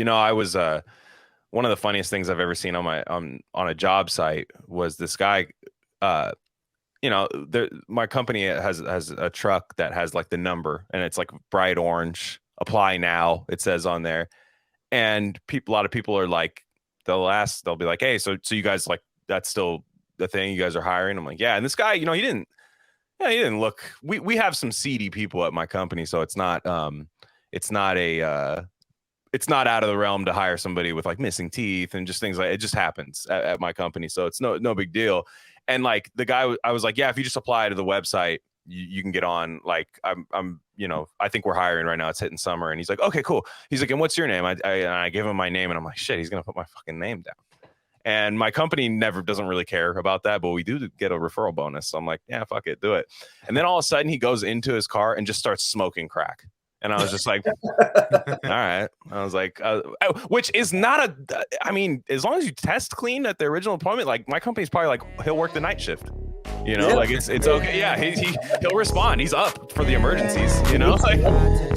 I was one of the funniest things I've ever seen on a job site was this guy. My company has a truck that has like the number, and it's like bright orange. Apply now, it says on there, and a lot of people are like, they'll be like, hey, so you guys, like, that's still the thing, you guys are hiring? I'm like, yeah. And this guy, he didn't look. We have some seedy people at my company, so it's not it's not out of the realm to hire somebody with like missing teeth and just things like it just happens at my company. So it's no big deal. And like the guy, I was like, yeah, if you just apply to the website, you can get on. Like I'm, I think we're hiring right now. It's hitting summer. And he's like, okay, cool. He's like, and what's your name? I give him my name, and I'm like, shit, he's going to put my fucking name down. And my company doesn't really care about that, but we do get a referral bonus. So I'm like, yeah, fuck it, do it. And then all of a sudden he goes into his car and just starts smoking crack. And I was just like, all right. I was like, which is not as long as you test clean at the original appointment, like my company's probably like, he'll work the night shift, like it's okay. Yeah. He'll respond. He's up for the emergencies, like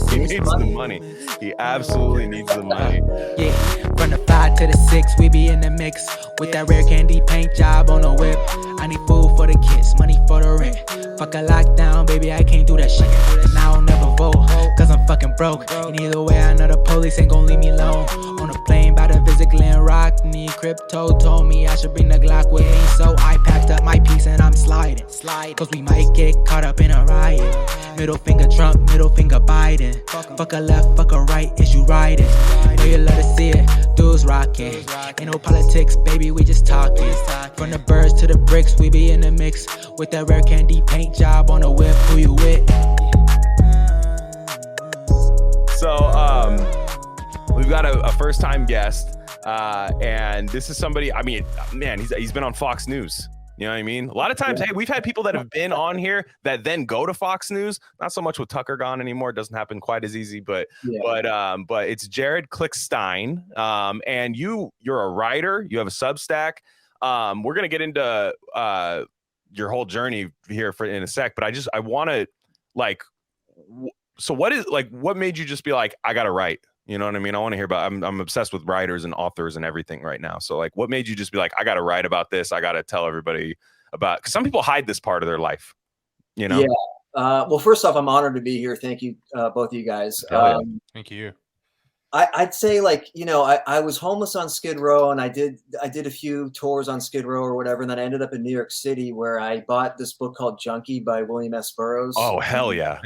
he needs the money. He absolutely needs the money. Yeah. From the 5 to the 6, we be in the mix with that RareCandy paint job on the whip. I need food for the kids, money for the rent. Fuck a lockdown, baby, I can't do that shit. And I don't never vote, cause I'm fucking broke. And either way, I know the police ain't gon' leave me alone. On a plane by the visit Glen Rock, need crypto told me I should bring the Glock with me. So I packed up my piece and I'm sliding. Cause we might get caught up in a riot. Middle finger Trump, middle finger Biden. Fuck a left, fuck a right, is you riding? Know you love to see it, dudes rocking. Ain't no politics, baby, we just talking. From the birds to the bricks, we be in the mix with that RareCandy paint job on the whip. Who you with? So we've got a first time guest, and this is somebody, I mean, man, he's been on Fox News. You know what I mean? A lot of times, hey, we've had people that have been on here that then go to Fox News. Not so much with Tucker gone anymore. It doesn't happen quite as easy, but it's Jared Klickstein. And you're a writer. You have a Substack. We're gonna get into your whole journey here in a sec, but I want to so what made you just be like, I gotta write? You know what I mean? I want to hear about, I'm obsessed with writers and authors and everything right now. So like, what made you just be like, I got to write about this. I got to tell everybody about, because some people hide this part of their life, Yeah. Well, first off, I'm honored to be here. Thank you, both of you guys. Thank you. I'd say I was homeless on Skid Row, and I did a few tours on Skid Row or whatever. And then I ended up in New York City, where I bought this book called Junkie by William S. Burroughs. Oh, hell yeah.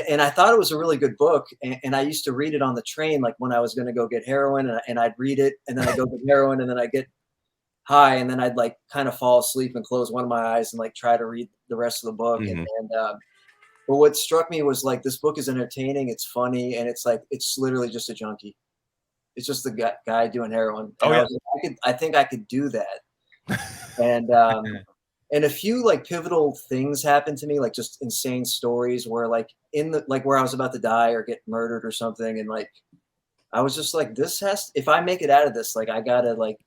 And I thought it was a really good book. And I used to read it on the train, like when I was going to go get heroin, and I'd read it, and then I'd go get heroin, and then I'd get high, and then I'd like kind of fall asleep and close one of my eyes and like try to read the rest of the book. Mm-hmm. But what struck me was like, this book is entertaining, it's funny, and it's like, it's literally just a junkie. It's just the guy doing heroin. Oh, yeah. I think I could do that. And a few like pivotal things happened to me, like just insane stories where like where I was about to die or get murdered or something. And like, I was just like, if I make it out of this, like I gotta like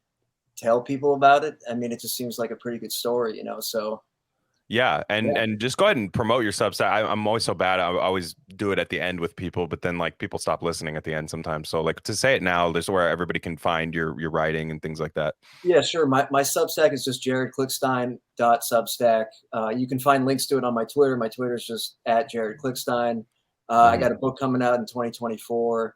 tell people about it. I mean, it just seems like a pretty good story, so. Yeah. And just go ahead and promote your Substack. I'm always so bad. I always do it at the end with people, but then like people stop listening at the end sometimes. So like, to say it now, there's where everybody can find your writing and things like that. Yeah, sure. My Substack is just jaredklickstein.substack. You can find links to it on my Twitter. My Twitter is just at Jared Klickstein. I got a book coming out in 2024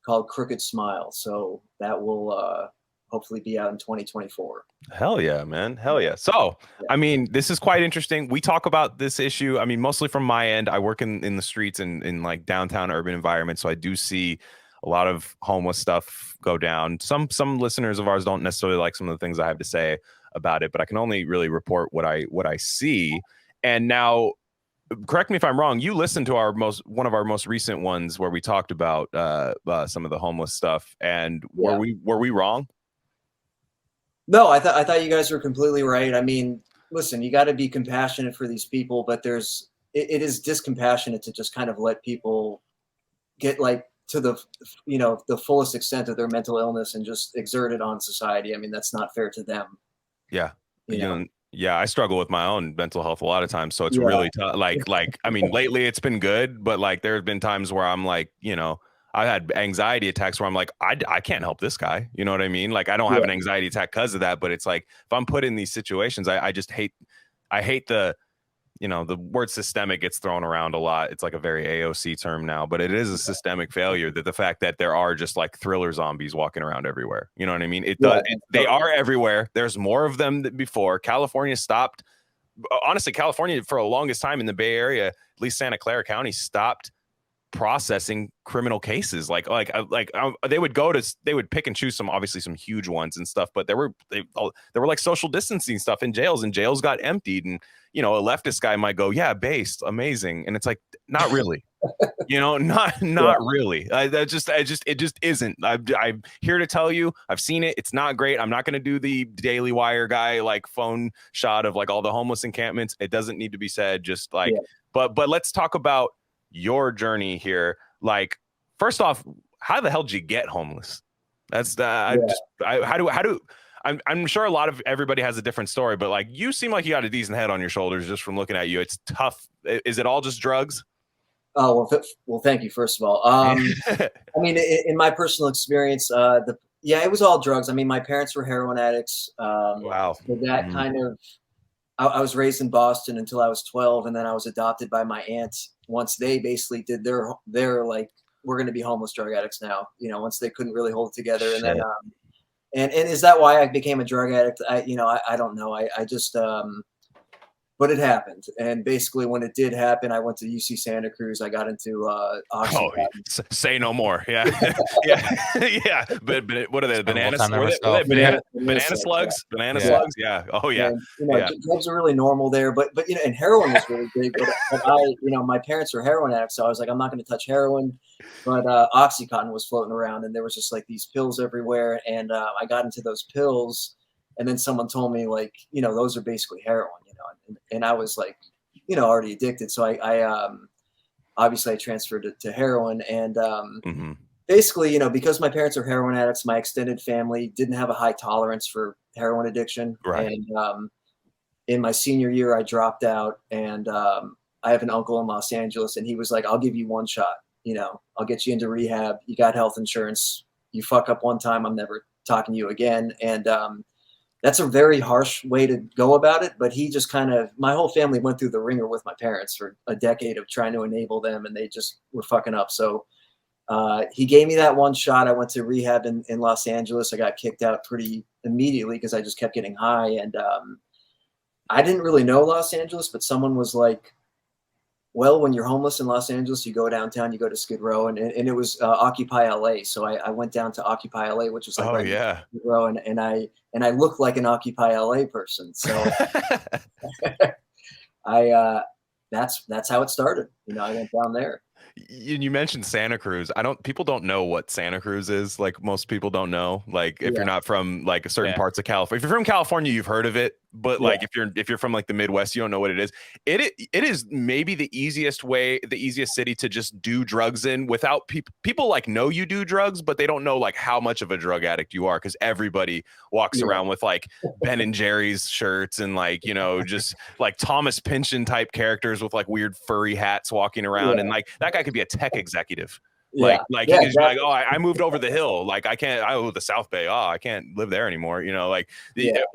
called Crooked Smile. So that will hopefully be out in 2024. Hell yeah, man. Hell yeah. So, I mean, this is quite interesting. We talk about this issue. I mean, mostly from my end. I work in the streets and in like downtown urban environments. So I do see a lot of homeless stuff go down. Some listeners of ours don't necessarily like some of the things I have to say about it, but I can only really report what I see. And now, correct me if I'm wrong, you listened to one of our most recent ones where we talked about some of the homeless stuff. And were we wrong? No, I thought you guys were completely right. I mean, listen, you got to be compassionate for these people, but it is discompassionate to just kind of let people get like to the fullest extent of their mental illness and just exert it on society. I mean, that's not fair to them. Yeah. Yeah, I struggle with my own mental health a lot of times, so it's really tough. Like I mean, lately it's been good, but like there have been times where I'm like, I had anxiety attacks where I'm like, I can't help this guy. You know what I mean? Like, I don't have an anxiety attack because of that, but it's like, if I'm put in these situations, I just hate, I hate the, you know, the word systemic gets thrown around a lot. It's like a very AOC term now, but it is a systemic failure, that the fact that there are just like thriller zombies walking around everywhere. You know what I mean? They are everywhere. There's more of them than before. California stopped. Honestly, California for the longest time in the Bay Area, at least Santa Clara County, stopped processing criminal cases. They would pick and choose obviously some huge ones and stuff, but there were like social distancing stuff in jails, and jails got emptied. And, you know, a leftist guy might go, yeah, based, amazing. And it's like, not really, you know, not really. It just isn't. I'm here to tell you, I've seen it. It's not great. I'm not going to do the Daily Wire guy, like phone shot of like all the homeless encampments. It doesn't need to be said, just like, but let's talk about your journey here. Like, first off, how the hell did you get homeless? That's I'm sure everybody has a different story, but like, you seem like you got a decent head on your shoulders just from looking at you. It's tough. Is it all just drugs? Oh, well, thank you. First of all, I mean, in my personal experience, it was all drugs. I mean, my parents were heroin addicts. Wow. So that kind of, I was raised in Boston until I was 12, and then I was adopted by my aunt once they basically did their like, we're going to be homeless drug addicts now, you know, once they couldn't really hold it together. And then, and is that why I became a drug addict? I don't know. I just, but it happened. And basically when it did happen, I went to UC Santa Cruz. I got into say no more. Yeah. Yeah. But what are they? Banana slugs? Banana slugs? Yeah. Oh yeah. And, you know, drugs are really normal there, but you know, and heroin was really big. But my parents were heroin addicts, so I was like, I'm not going to touch heroin. But Oxycontin was floating around, and there was just like these pills everywhere. And I got into those pills, and then someone told me, like, you know, those are basically heroin, you know, and I was like, you know, already addicted. So I obviously I transferred to heroin, and basically, you know, because my parents are heroin addicts, my extended family didn't have a high tolerance for heroin addiction. Right. And in my senior year, I dropped out, and I have an uncle in Los Angeles, and he was like, I'll give you one shot. You know, I'll get you into rehab. You got health insurance. You fuck up one time, I'm never talking to you again. And that's a very harsh way to go about it. But he just my whole family went through the ringer with my parents for a decade of trying to enable them, and they just were fucking up. So he gave me that one shot. I went to rehab in Los Angeles. I got kicked out pretty immediately because I just kept getting high. And I didn't really know Los Angeles, but someone was like, well, when you're homeless in Los Angeles, you go downtown, you go to Skid Row, and it was Occupy LA. So I went down to Occupy LA, which was like Skid Row, and I looked like an Occupy LA person. So that's how it started. You know, I went down there. You mentioned Santa Cruz. People don't know what Santa Cruz is. Like, most people don't know. Like, if you're not from like certain parts of California, if you're from California, you've heard of it. But like, if you're from like the Midwest, you don't know what it is. It is maybe the easiest city to just do drugs in without people like know you do drugs, but they don't know like how much of a drug addict you are, because everybody walks around with like Ben and Jerry's shirts and like, you know, just like Thomas Pynchon type characters with like weird furry hats walking around, and like that guy could be a tech executive. He could just be like, oh, I moved over the hill. Like, the South Bay. Oh, I can't live there anymore. You know, like,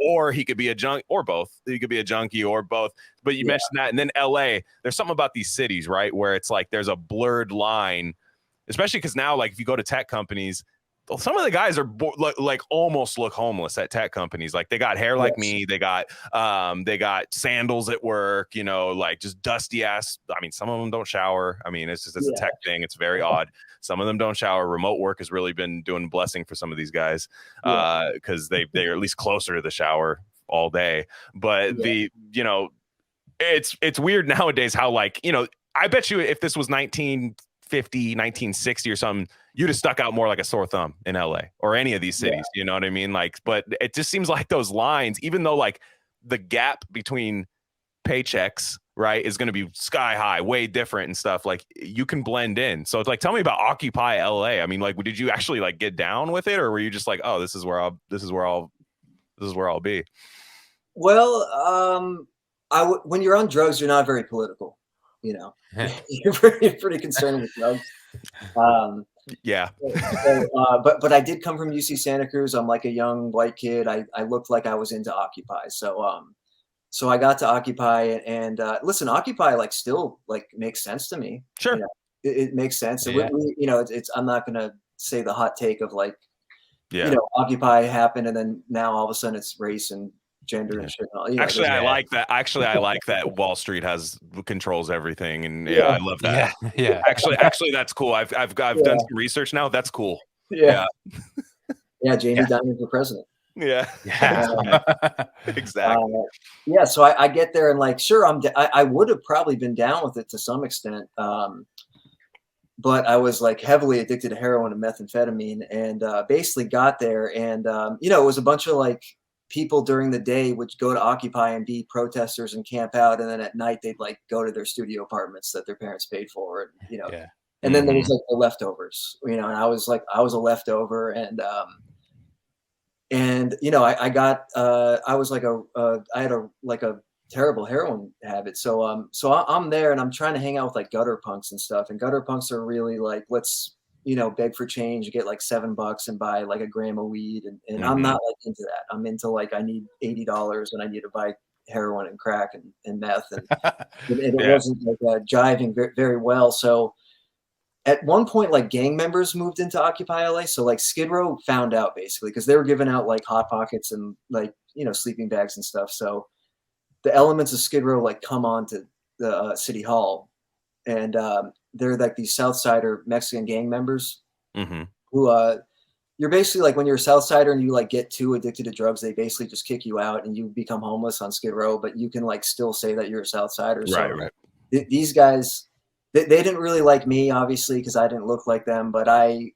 or he could be a junkie, or both. He could be a junkie or both. But you mentioned that. And then LA, there's something about these cities, right, where it's like there's a blurred line, especially because now, like, if you go to tech companies, some of the guys are like almost look homeless at tech companies. Like, they got hair like me. They got sandals at work, you know, like just dusty ass. I mean, some of them don't shower. I mean, it's a tech thing. It's very odd. Some of them don't shower. Remote work has really been doing a blessing for some of these guys because they're at least closer to the shower all day. But it's weird nowadays how, like, you know, I bet you if this was 1950, 1960 or something, you'd have stuck out more like a sore thumb in LA or any of these cities. You know what I mean? Like, but it just seems like those lines, even though like the gap between paychecks, right, is going to be sky high, way different and stuff, like you can blend in. So it's like, tell me about Occupy LA. I mean, like, did you actually like get down with it, or were you just like, oh, this is where I'll be? Well, when you're on drugs, you're not very political, you know. You're pretty concerned with drugs. Yeah. But I did come from UC Santa Cruz. I'm like a young white kid. I looked like I was into Occupy. So I got to Occupy, and listen, Occupy like still like makes sense to me. Sure. You know, it makes sense. Yeah. You know, it's I'm not gonna say the hot take of like, Yeah. you know, Occupy happened and then now all of a sudden it's race and gender and shit. And all, you know, Actually, I like that. Actually, I like that Wall Street controls everything, and I love that. Yeah. Actually, that's cool. I've done some research now. That's cool. Yeah. Jamie Dimon for president. Yeah. Exactly. Yeah. So I get there and like, sure, I would have probably been down with it to some extent. But I was like heavily addicted to heroin and methamphetamine, and basically got there, and you know, it was a bunch of like people during the day would go to Occupy and be protesters and camp out, and then at night they'd like go to their studio apartments that their parents paid for, and you know, and then there was like the leftovers, you know, and I was a leftover, and you know, I got I was like I had a terrible heroin habit. So I'm there and I'm trying to hang out with like gutter punks and stuff. And gutter punks are really like, let's, you know, beg for change, get like $7 and buy like a gram of weed. And I'm not like into that. I'm into like, I need $80 and I need to buy heroin and crack and meth. And it wasn't like jiving very, very well. So at one point, like gang members moved into Occupy LA. So like Skid Row found out basically, because they were giving out like Hot Pockets and like, you know, sleeping bags and stuff. So the elements of Skid Row like come on to the city hall, and they're like these Southsider Mexican gang members who you're basically like, when you're a Southsider and you like get too addicted to drugs, they basically just kick you out and you become homeless on Skid Row, but you can like still say that you're a Southsider. So right. These guys, they didn't really like me, obviously, because I didn't look like them, but I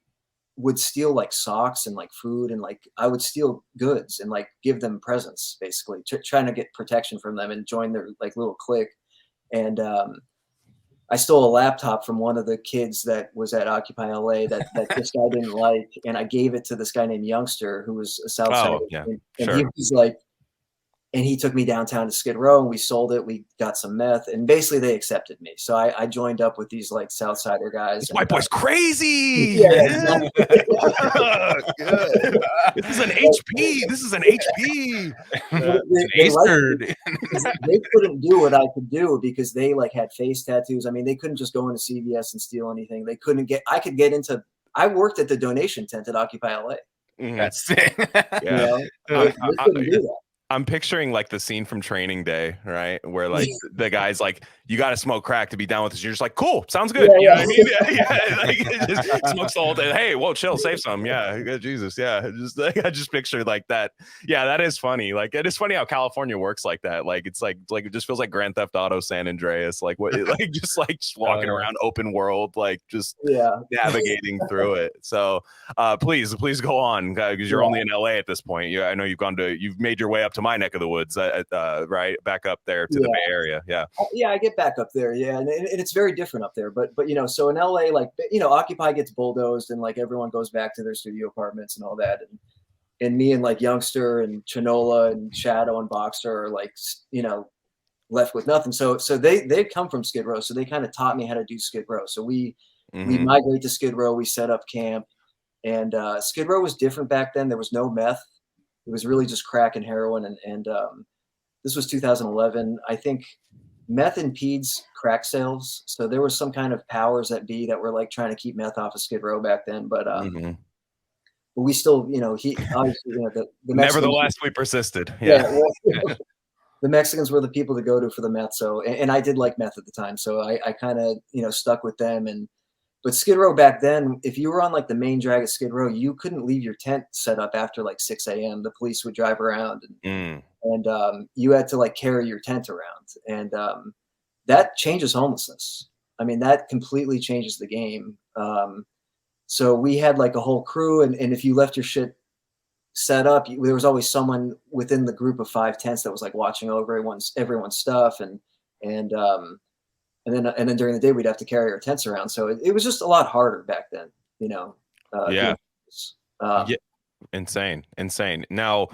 would steal like socks and like food, and like I would steal goods and like give them presents, basically trying to get protection from them and join their like little clique. And I stole a laptop from one of the kids that was at Occupy LA that this guy didn't like, and I gave it to this guy named Youngster, who was a Southsider. He was like, and he took me downtown to Skid Row and we sold it. We got some meth, and basically they accepted me. So I joined up with these like Southsider guys. This white boy's crazy. Exactly. This is an HP. This is an HP. They couldn't do what I could do because they like had face tattoos. I mean, they couldn't just go into CVS and steal anything. They couldn't get. I could get into. I worked at the donation tent at Occupy LA. That's sick. Yeah. They couldn't do that. I'm picturing like the scene from Training Day, right? Where like the guy's like, you got to smoke crack to be down with this. You're just like, cool, sounds good. You know what I mean? Like, just smokes the whole day. Hey, whoa, chill, save some. Yeah, Jesus. Yeah. Just like, I just pictured like that. Yeah, that is funny. Like, it is funny how California works like that. Like, it's like it just feels like Grand Theft Auto San Andreas. Like what, like just walking around open world, like just navigating through it. So please go on, because you're only in LA at this point. I know you've made your way up to my neck of the woods, right back up there to the Bay Area. I get back up there, and it's very different up there, but you know, so in LA, like, you know, Occupy gets bulldozed and like everyone goes back to their studio apartments and all that, and me and like Youngster and Chinola and Shadow and Boxer are like, you know, left with nothing. So they come from Skid Row, so they kind of taught me how to do Skid Row. So we migrate to Skid Row, we set up camp, and Skid Row was different back then. There was no meth. It was really just crack and heroin. And this was 2011. I think meth impedes crack sales. So there was some kind of powers that be that were like trying to keep meth off of Skid Row back then. But we still, you know, he obviously, you know, the nevertheless, we persisted. The Mexicans were the people to go to for the meth. So, and I did like meth at the time. So I kind of, you know, stuck with them. But Skid Row back then, if you were on like the main drag at Skid Row, you couldn't leave your tent set up after like 6 a.m. The police would drive around and you had to like carry your tent around. And that changes homelessness. I mean, that completely changes the game. So we had like a whole crew, and if you left your shit set up, there was always someone within the group of 5 tents that was like watching over everyone's stuff. And then during the day we'd have to carry our tents around. So it was just a lot harder back then, you know? Insane. Now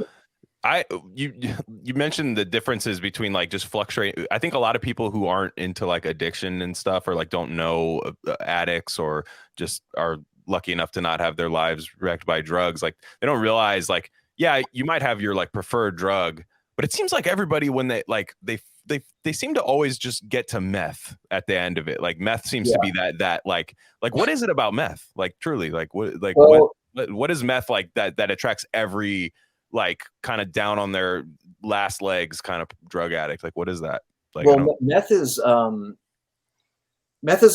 you mentioned the differences between like just fluctuating. I think a lot of people who aren't into like addiction and stuff, or like don't know addicts, or just are lucky enough to not have their lives wrecked by drugs, like they don't realize like, yeah, you might have your like preferred drug, but it seems like everybody when they seem to always just get to meth at the end of it. Like meth seems to be that like what is it about meth? Like truly, like what is meth like that attracts every like kind of down on their last legs kind of drug addict? Like what is that? Like well, meth is an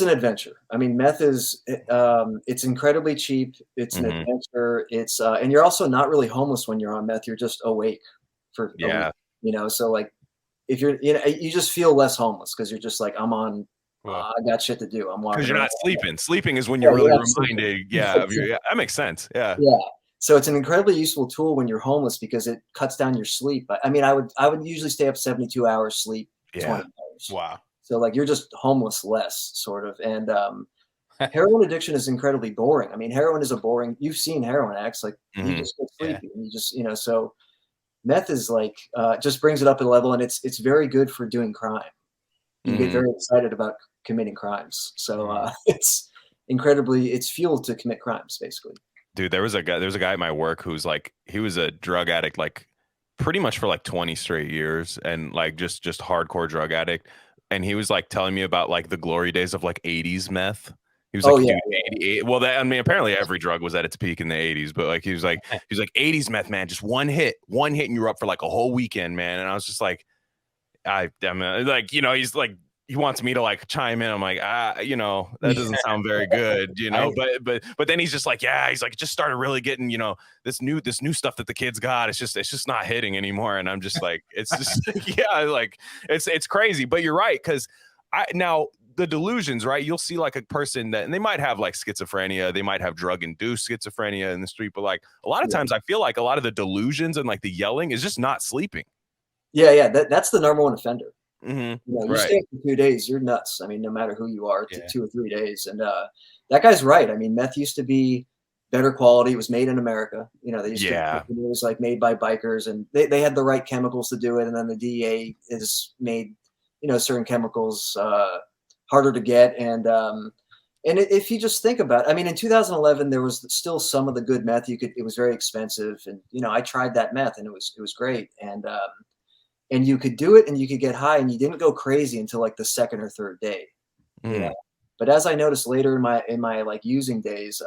adventure. I mean, meth is it's incredibly cheap. It's an adventure. It's and you're also not really homeless when you're on meth. You're just awake for a week, you know. So like if you're, you know, you just feel less homeless because you're just like, I'm on. I got shit to do. I'm walking. Because you're not sleeping. Sleeping is when you're really reminded. That makes sense. Yeah. So it's an incredibly useful tool when you're homeless because it cuts down your sleep. I mean, I would usually stay up 72 hours sleep, 20 hours. Wow. So like you're just homeless less sort of. And heroin addiction is incredibly boring. I mean, heroin is a boring, you've seen heroin acts, like you just get sleepy and you just, you know, so meth is like, just brings it up a level, and it's very good for doing crime. You get very excited about committing crimes. So it's fuel to commit crimes basically. Dude, there was a guy at my work who's like, he was a drug addict, like pretty much for like 20 straight years, and like just hardcore drug addict. And he was like telling me about like the glory days of like 80s meth. He was like, 88. Well, I mean, apparently every drug was at its peak in the 80s, but like he was like 80s meth, man, just one hit and you're up for like a whole weekend, man. And I was just like, I'm like, you know, he's like, he wants me to like chime in. I'm like, you know, that doesn't sound very good, you know. But then he's just like, yeah, he's like, it just started really getting, you know, this new stuff that the kids got. It's just not hitting anymore. And I'm just like, it's just like it's crazy. But you're right, because now the delusions, right? You'll see like a person that, and they might have like schizophrenia, they might have drug-induced schizophrenia in the street, but like a lot of times I feel like a lot of the delusions and like the yelling is just not sleeping. Yeah, that's the number one offender. You know, you stay for 2 days, you're nuts. I mean, no matter who you are, 2 or 3 days. And that guy's right. I mean, meth used to be better quality. It was made in America. You know, they used to, it was like made by bikers, and they had the right chemicals to do it. And then the DEA is made, you know, certain chemicals harder to get. And if you just think about it, I mean, in 2011, there was still some of the good meth. It was very expensive. And, you know, I tried that meth and it was great. And you could do it and you could get high and you didn't go crazy until like the second or third day. You know? But as I noticed later in my like using days,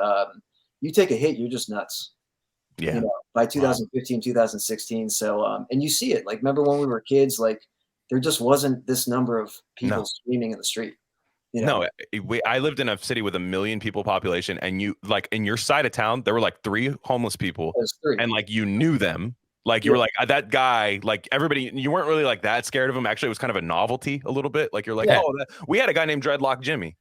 you take a hit, you're just nuts. You know, by 2015, 2016. So, and you see it, like, remember when we were kids, like there just wasn't this number of people screaming in the street. You know? No, I lived in a city with 1 million people population, and you like in your side of town, there were like 3 homeless people, and like you knew them. Like you were like that guy, like everybody, you weren't really like that scared of him. Actually, it was kind of a novelty a little bit. Like you're like, we had a guy named Dreadlock Jimmy.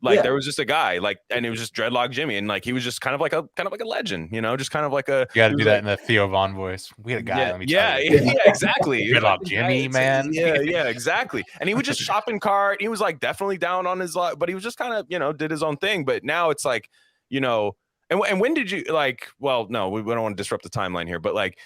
Like there was just a guy, like, and it was just Dreadlock Jimmy, and like he was just kind of like a legend, you know, just kind of like a. You got to do that in the Theo Von voice. We had a guy. Yeah, exactly. Dreadlock Jimmy, man. Yeah, exactly. And he would just shop in cart. He was like definitely down on his luck, but he was just kind of, you know, did his own thing. But now it's like, you know, and when did you like? Well, no, we don't want to disrupt the timeline here, but like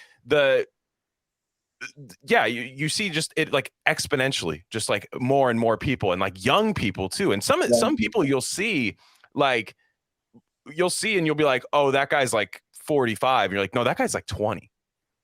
you see just it like exponentially, just like more and more people, and like young people too, and some people you'll see and you'll be like, oh, that guy's like 45. You're like, no, that guy's like 20.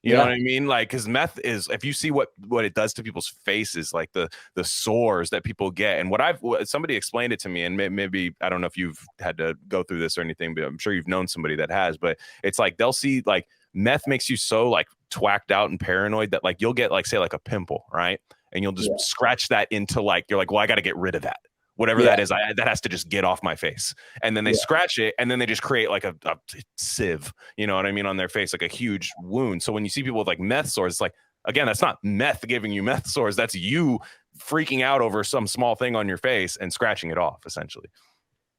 You know what I mean? Like, because meth is, if you see what it does to people's faces, like the sores that people get, and what somebody explained it to me, and maybe I don't know if you've had to go through this or anything, but I'm sure you've known somebody that has. But it's like they'll see like meth makes you so like twacked out and paranoid that like you'll get like, say, like a pimple, right? And you'll just scratch that into like, you're like, well, I got to get rid of that. Whatever that is, that has to just get off my face. And then they scratch it, and then they just create like a sieve, you know what I mean, on their face, like a huge wound. So when you see people with like meth sores, it's like, again, that's not meth giving you meth sores. That's you freaking out over some small thing on your face and scratching it off, essentially.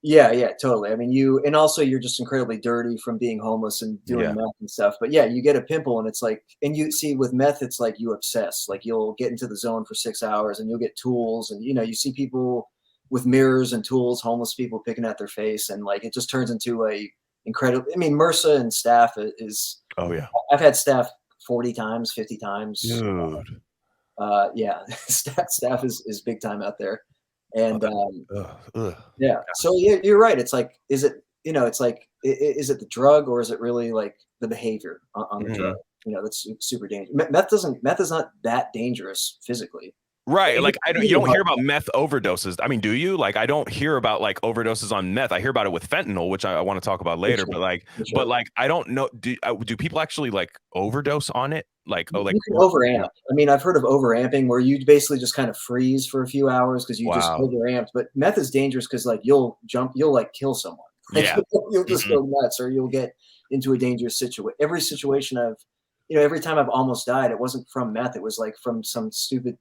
Yeah, totally. I mean, and also you're just incredibly dirty from being homeless and doing meth and stuff. But yeah, you get a pimple, and it's like, and you see with meth, it's like you obsess. Like you'll get into the zone for 6 hours, and you'll get tools, and you know, you see people with mirrors and tools, homeless people picking at their face, and like it just turns into a incredible. I mean, MRSA and staff is. Oh yeah, I've had staff 40 times, 50 times. Dude. Staff is big time out there, and so you're right. It's like, is it? You know, it's like is it the drug or is it really like the behavior on the drug? That's super dangerous. Meth is not that dangerous physically. Right. Like you don't hear about meth overdoses. I mean, do you? Like, I don't hear about like overdoses on meth. I hear about it with fentanyl, which I want to talk about later. But like, I don't know. Do people actually like overdose on it? Like, you can overamp. I mean, I've heard of overamping where you basically just kind of freeze for a few hours because you just overamped. But meth is dangerous because like you'll like kill someone. Like, yeah. You'll just go nuts, or you'll get into a dangerous situation. Every situation every time I've almost died, it wasn't from meth. It was like from some stupid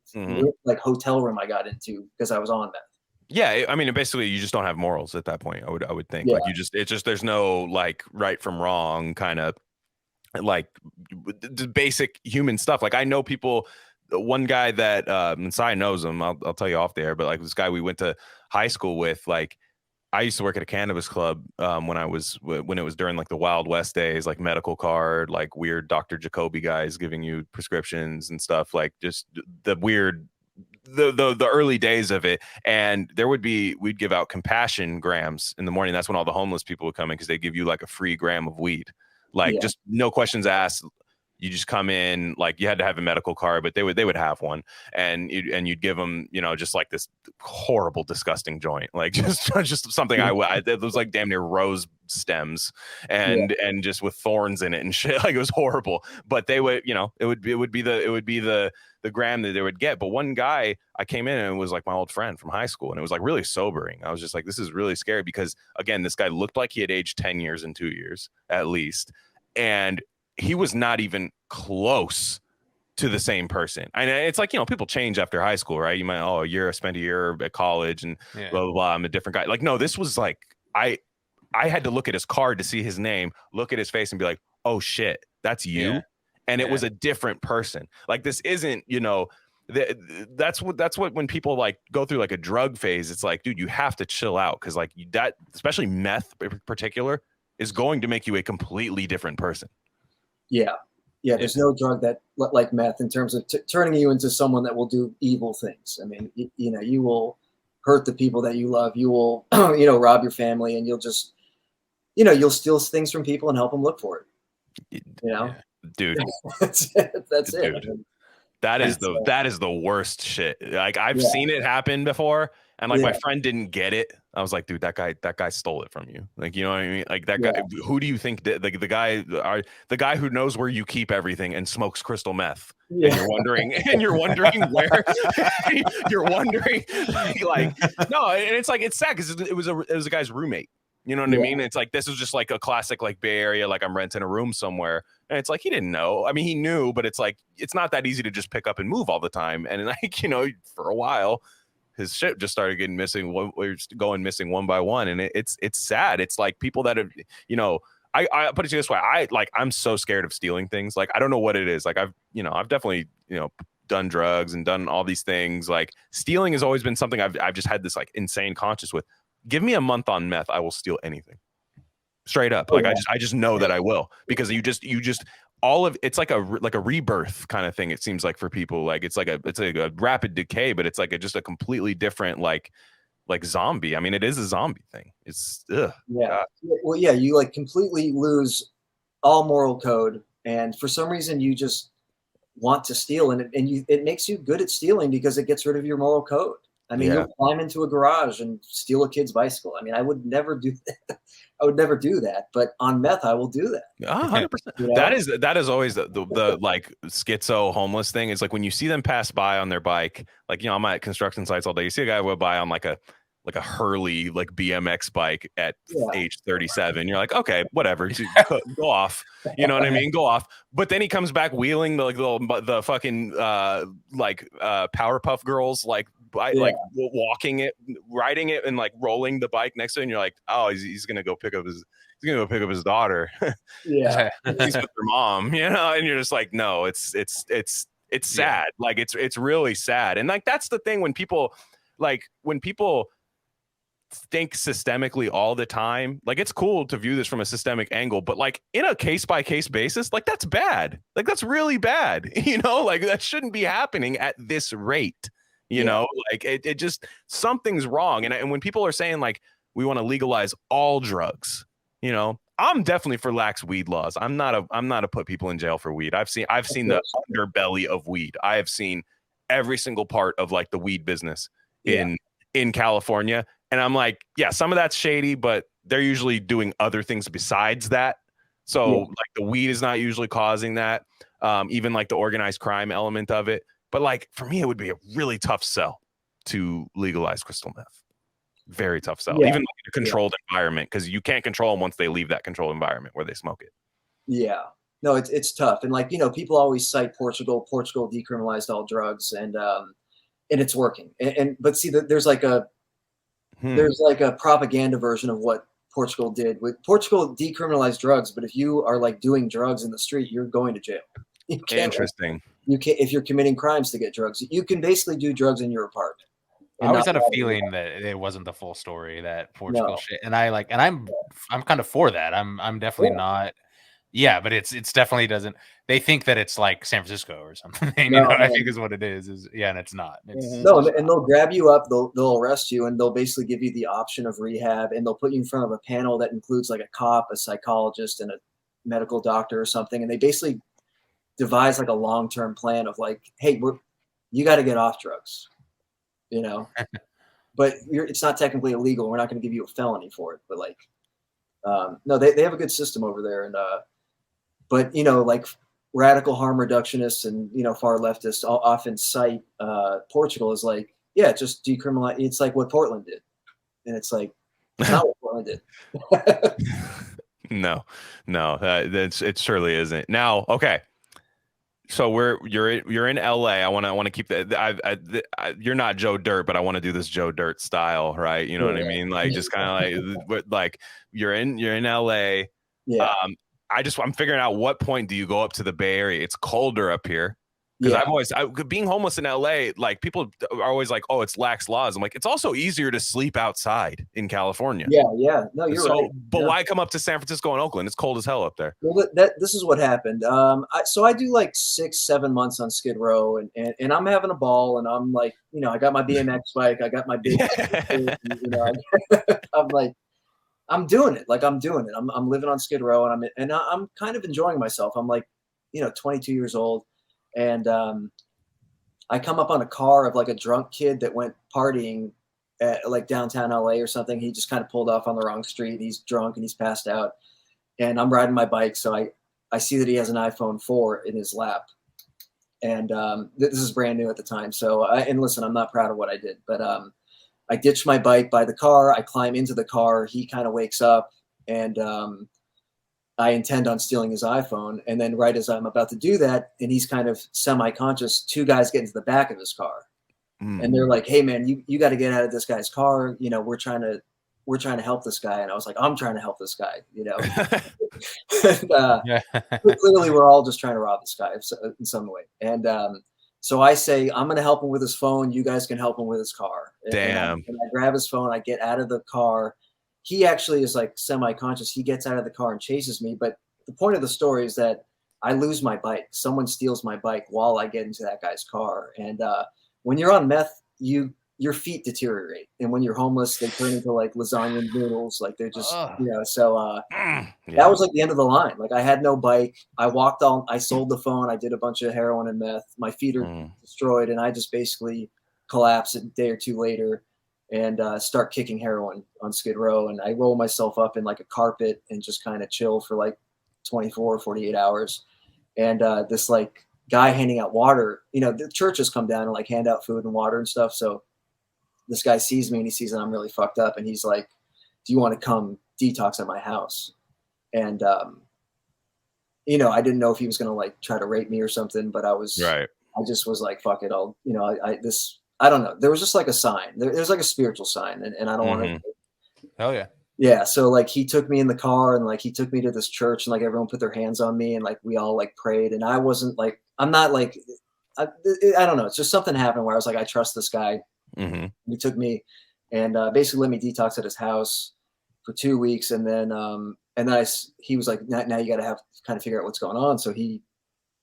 like hotel room I got into because I was on meth. Yeah, I mean, basically, you just don't have morals at that point. I would think like it's just there's no like right from wrong kind of like the basic human stuff. Like I know people. One guy that Sai knows him. I'll tell you off there, but like this guy we went to high school with, like. I used to work at a cannabis club when it was during like the Wild West days, like medical card, like weird Dr. Jacoby guys giving you prescriptions and stuff, like just the weird, the early days of it. And we'd give out compassion grams in the morning. That's when all the homeless people would come in because they give you like a free gram of weed, like just no questions asked. You just come in, like you had to have a medical card, but they would have one, and you'd give them, just like this horrible, disgusting joint, like just something it was like damn near rose stems and just with thorns in it and shit. Like it was horrible, but they would, it would be the gram that they would get. But one guy, I came in and it was like my old friend from high school, and it was like really sobering. I was just like, this is really scary because again, this guy looked like he had aged 10 years in 2 years at least, and he was not even close to the same person. And it's like, people change after high school, right? You might, spent a year at college and blah, blah, blah. I'm a different guy. Like, no, this was like, I had to look at his card to see his name, look at his face and be like, oh shit, that's you. Yeah. And it was a different person. Like, this isn't, that's what when people like go through like a drug phase, it's like, dude, you have to chill out. Cause like that, especially meth in particular, is going to make you a completely different person. Yeah. There's no drug that like meth in terms of turning you into someone that will do evil things. I mean, you will hurt the people that you love. You will, rob your family, and you'll just, you'll steal things from people and help them look for it. Dude, that's dude. it. That is the worst shit. Like I've seen it happen before. And like my friend didn't get it. I was like, dude, that guy stole it from you. Like, you know what I mean? Like that guy, who do you think did, like the guy who knows where you keep everything and smokes crystal meth? Yeah. And you're wondering where you're wondering like, no, and it's like, it's sad because it was a guy's roommate. You know what I mean? It's like, this was just like a classic, like Bay Area, like I'm renting a room somewhere. And it's like, he didn't know. I mean, he knew, but it's like, it's not that easy to just pick up and move all the time. And like, for a while, his shit just started getting missing. We're going missing one by one. And it's sad. It's like people that have, I put it to you this way. I'm so scared of stealing things. Like, I don't know what it is. Like I've definitely, done drugs and done all these things. Like stealing has always been something I've just had this like insane conscious with. Give me a month on meth, I will steal anything. Straight up. Like I just know that I will, because you just all of it's like a rebirth kind of thing. It seems like for people, like it's like a rapid decay, but it's like just a completely different like zombie. I mean, it is a zombie thing. It's God. Well, you like completely lose all moral code, and for some reason you just want to steal, and it makes you good at stealing because it gets rid of your moral code. I mean, you'll climb into a garage and steal a kid's bicycle. I mean, I would never do that. I would never do that. But on meth, I will do that. 100%. That is always the like schizo homeless thing. It's like when you see them pass by on their bike, like, I'm at construction sites all day. You see a guy go by on like a Hurley, like BMX bike at age 37. You're like, okay, whatever, go off. You know what I mean? Go off. But then he comes back wheeling the fucking Powerpuff Girls, like walking it, riding it, and like rolling the bike next to it. And you're like, oh, he's gonna go pick up his daughter. Yeah, he's with their mom. And you're just like, no, it's sad. Like it's really sad. And like that's the thing when people think systemically all the time, like it's cool to view this from a systemic angle, but like in a case-by-case basis, like that's bad. Like that's really bad. Like that shouldn't be happening at this rate. Like it just, something's wrong. And when people are saying like we want to legalize all drugs, I'm definitely for lax weed laws. I'm not a put people in jail for weed. I've seen the underbelly of weed. I have seen every single part of like the weed business in California. And I'm like, yeah, some of that's shady, but they're usually doing other things besides that. So like the weed is not usually causing that. Even like the organized crime element of it. But like for me, it would be a really tough sell to legalize crystal meth. Very tough sell, even like in a controlled environment, because you can't control them once they leave that controlled environment where they smoke it. Yeah, no, it's tough. And like, people always cite Portugal. Portugal decriminalized all drugs, and it's working. But see, there's like a propaganda version of what Portugal did. With Portugal decriminalized drugs, but if you are like doing drugs in the street, you're going to jail. You can't, interesting. You can't, if you're committing crimes to get drugs. You can basically do drugs in your apartment. I always had a feeling that it wasn't the full story, that Portugal shit, and I'm kind of for that. I'm definitely not. Yeah, but it's definitely doesn't. They think that it's like San Francisco or something. I think is what it is. And it's not. And they'll grab you up. They'll arrest you, and they'll basically give you the option of rehab, and they'll put you in front of a panel that includes like a cop, a psychologist, and a medical doctor or something, and they basically devise like a long-term plan of like, hey, you got to get off drugs. But it's not technically illegal. We're not going to give you a felony for it. But like, no, they have a good system over there. And but like radical harm reductionists and far leftists often cite Portugal as like, yeah, just decriminalize. It's like what Portland did, and it's like it's not what Portland did. No, it surely isn't. Now, okay. So you're in LA. I want to keep that. You're not Joe Dirt, but I want to do this Joe Dirt style, right? You know what I mean? Like just kind of like you're in LA. Yeah. I'm figuring out what point do you go up to the Bay Area? It's colder up here. Because being homeless in LA, like people are always like, oh, it's lax laws. I'm like, it's also easier to sleep outside in California. Yeah. No, you're right. But why come up to San Francisco and Oakland? It's cold as hell up there. Well, this is what happened. So I do like 6-7 months on Skid Row, and I'm having a ball, and I'm like, I got my BMX bike, I got my big, I'm like, I'm doing it. I'm living on Skid Row, and I'm kind of enjoying myself. I'm like, 22 years old. And I come up on a car of like a drunk kid that went partying at like downtown LA or something. He just kind of pulled off on the wrong street. He's drunk and he's passed out. And I'm riding my bike. So I see that he has an iPhone 4 in his lap. And this is brand new at the time. So, and listen, I'm not proud of what I did, but I ditched my bike by the car. I climb into the car. He kind of wakes up, and I intend on stealing his iPhone. And then right as I'm about to do that, and he's kind of semi-conscious, 2 guys get into the back of his car. And they're like, hey man, you got to get out of this guy's car. We're trying to help this guy. And I was like, I'm trying to help this guy, and, clearly we're all just trying to rob this guy in some way. And so I say, I'm going to help him with his phone. You guys can help him with his car. Damn. And I grab his phone. I get out of the car. He actually is like semi-conscious. He gets out of the car and chases me. But the point of the story is that I lose my bike. Someone steals my bike while I get into that guy's car. And when you're on meth, your feet deteriorate. And when you're homeless, they turn into like lasagna noodles. Like they're just, so that was like the end of the line. Like I had no bike. I sold the phone. I did a bunch of heroin and meth. My feet are destroyed. And I just basically collapsed a day or two later and start kicking heroin on Skid Row. And I roll myself up in like a carpet and just kind of chill for like 24 or 48 hours. And this like guy handing out water, the churches come down and like hand out food and water and stuff. So this guy sees me and he sees that I'm really fucked up. And he's like, do you want to come detox at my house? And, I didn't know if he was going to like try to rape me or something, but I just was like, fuck it. I don't know. There was just like a sign. There's like a spiritual sign, and I don't want to. Hell yeah. Yeah. So like he took me in the car and like he took me to this church and like everyone put their hands on me and like we all like prayed. And I wasn't like, I'm not like, I don't know. It's just something happened where I was like, I trust this guy. He took me and basically let me detox at his house for 2 weeks. And then he was like, now you got to kind of figure out what's going on. So he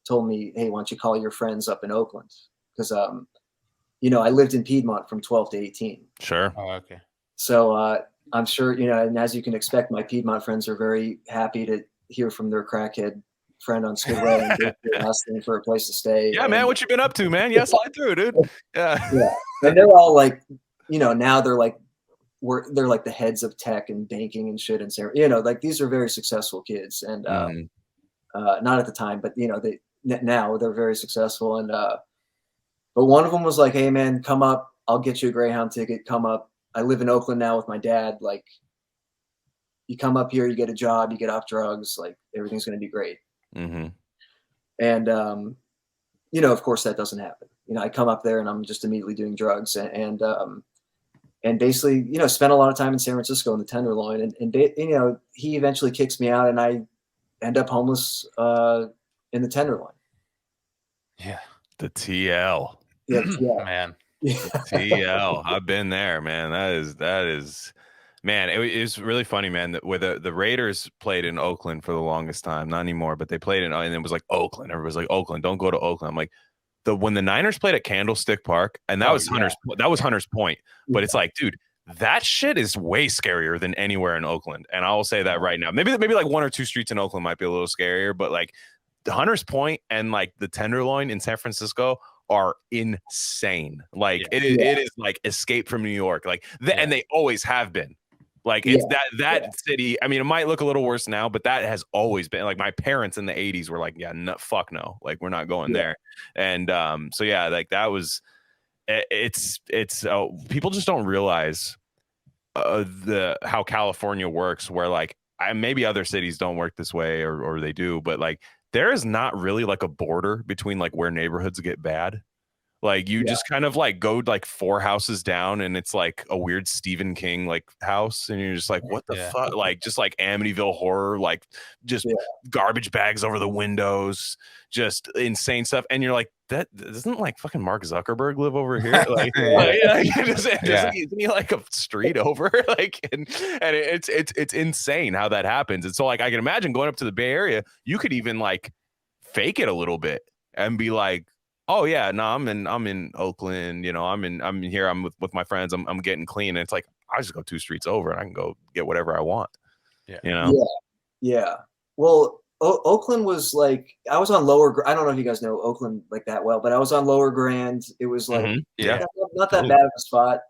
told me, hey, why don't you call your friends up in Oakland? Because, I lived in Piedmont from 12 to 18. Sure. Oh, okay. So I'm sure, you know, and as you can expect, my Piedmont friends are very happy to hear from their crackhead friend on Skid Row and they're asking for a place to stay. Yeah, man, what you been up to, man? Yeah, slide through, dude. Yeah. And they're all like, you know, now they're like the heads of tech and banking and shit, and you know, like these are very successful kids, and not at the time, but you know, now they're very successful, and but one of them was like, hey man, come up, I'll get you a Greyhound ticket, come up. I live in Oakland now with my dad. Like, you come up here, you get a job, you get off drugs, like everything's going to be great. And, you know, of course that doesn't happen. You know, I come up there and I'm just immediately doing drugs and basically, you know, spent a lot of time in San Francisco in the Tenderloin, and you know, he eventually kicks me out and I end up homeless in the Tenderloin. Yeah. The TL. Yeah. Man. TL. I've been there, man. That is, man. It's really funny, man. That where the Raiders played in Oakland for the longest time, not anymore, but they played in, and it was like Oakland. Everybody's like, Oakland, don't go to Oakland. I'm like, when the Niners played at Candlestick Park, and that was Hunter's Point, but it's like, dude, that shit is way scarier than anywhere in Oakland, and I will say that right now. Maybe like one or two streets in Oakland might be a little scarier, but like the Hunter's Point and like the Tenderloin in San Francisco are insane. Like it is like Escape from New York. Like and they always have been. Like it's that city. I mean, it might look a little worse now, but that has always been. Like my parents in the 80s were like, yeah, no, fuck no. Like we're not going there. And so yeah, like that was it's people just don't realize how California works, where like maybe other cities don't work this way or they do, but like there is not really like a border between like where neighborhoods get bad. Like you just kind of like go like 4 houses down and it's like a weird Stephen King like house. And you're just like, what the fuck? Like just like Amityville Horror, like just garbage bags over the windows, just insane stuff. And you're like, that doesn't like fucking Mark Zuckerberg live over here? Like, isn't he like a street over? Like, and it's insane how that happens. And so like I can imagine going up to the Bay Area, you could even like fake it a little bit and be like, oh yeah, no, I'm in Oakland, you know, I'm here, I'm with my friends, I'm getting clean. And it's like I just go 2 streets over and I can go get whatever I want. You know? Yeah. Well, Oakland was like, I was on Lower. I don't know if you guys know Oakland like that well, but I was on Lower Grand. It was like not that bad of a spot.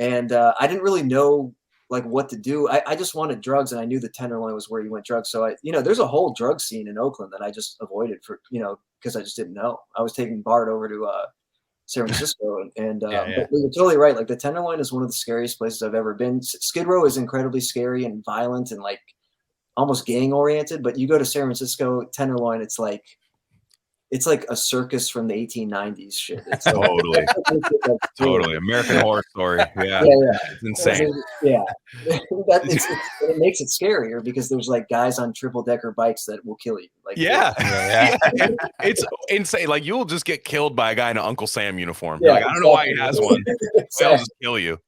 And I didn't really know like what to do. I just wanted drugs, and I knew the Tenderloin was where you went drugs. So there's a whole drug scene in Oakland that I just avoided for, because I just didn't know. I was taking Bart over to San Francisco, and but you're totally right. Like the Tenderloin is one of the scariest places I've ever been. Skid Row is incredibly scary and violent and like almost gang oriented, but you go to San Francisco, Tenderloin, it's like a circus from the 1890s shit. It's totally American Horror Story. Yeah. It's insane. It makes it scarier because there's like guys on triple-decker bikes that will kill you. Like it's insane. Like you'll just get killed by a guy in an Uncle Sam uniform. Like I don't know why he has one. They'll just kill you.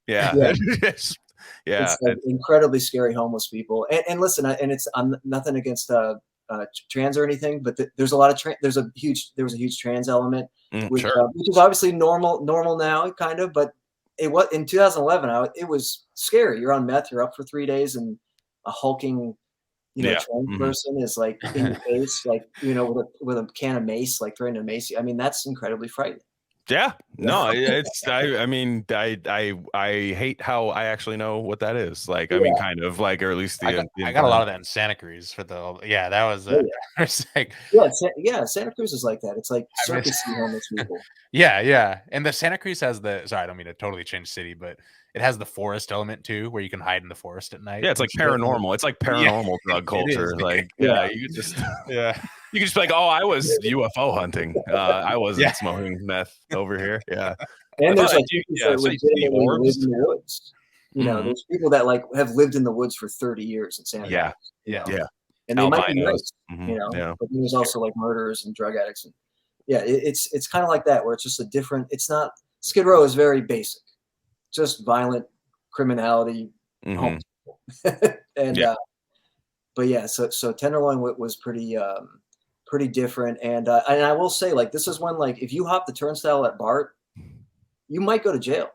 It's like incredibly scary homeless people. And listen, and I'm nothing against trans or anything, but there's a lot of there was a huge trans element, which is obviously normal now, kind of. But it was in 2011. It was scary. You're on meth. You're up for 3 days, and a hulking, trans person is like in your face, like with a can of mace, like threatening to mace you. I mean, that's incredibly frightening. Yeah, no, it's. I mean, I hate how I actually know what that is. Like, I mean, kind of like, or at least I got a lot of that in Santa Cruz for the. Yeah, that was. Santa Cruz is like that. It's like circus homeless people. Yeah, and the Santa Cruz has the. Sorry, I don't mean to totally change city, but it has the forest element too, where you can hide in the forest at night. Yeah, it's like paranormal. It's like paranormal drug culture. Like, you just You can just be like, oh, I was UFO hunting. I wasn't smoking meth over here. Yeah. And there's like people that legitimately live in the woods. There's people that like have lived in the woods for 30 years in Santa Cruz. Yeah. And they might be nice, but there's also like murderers and drug addicts. And it's kind of like that, where it's just a different, it's not, Skid Row is very basic, just violent criminality. And, but yeah, so Tenderloin was pretty different. And I will say, like, this is when, like, if you hop the turnstile at Bart, you might go to jail.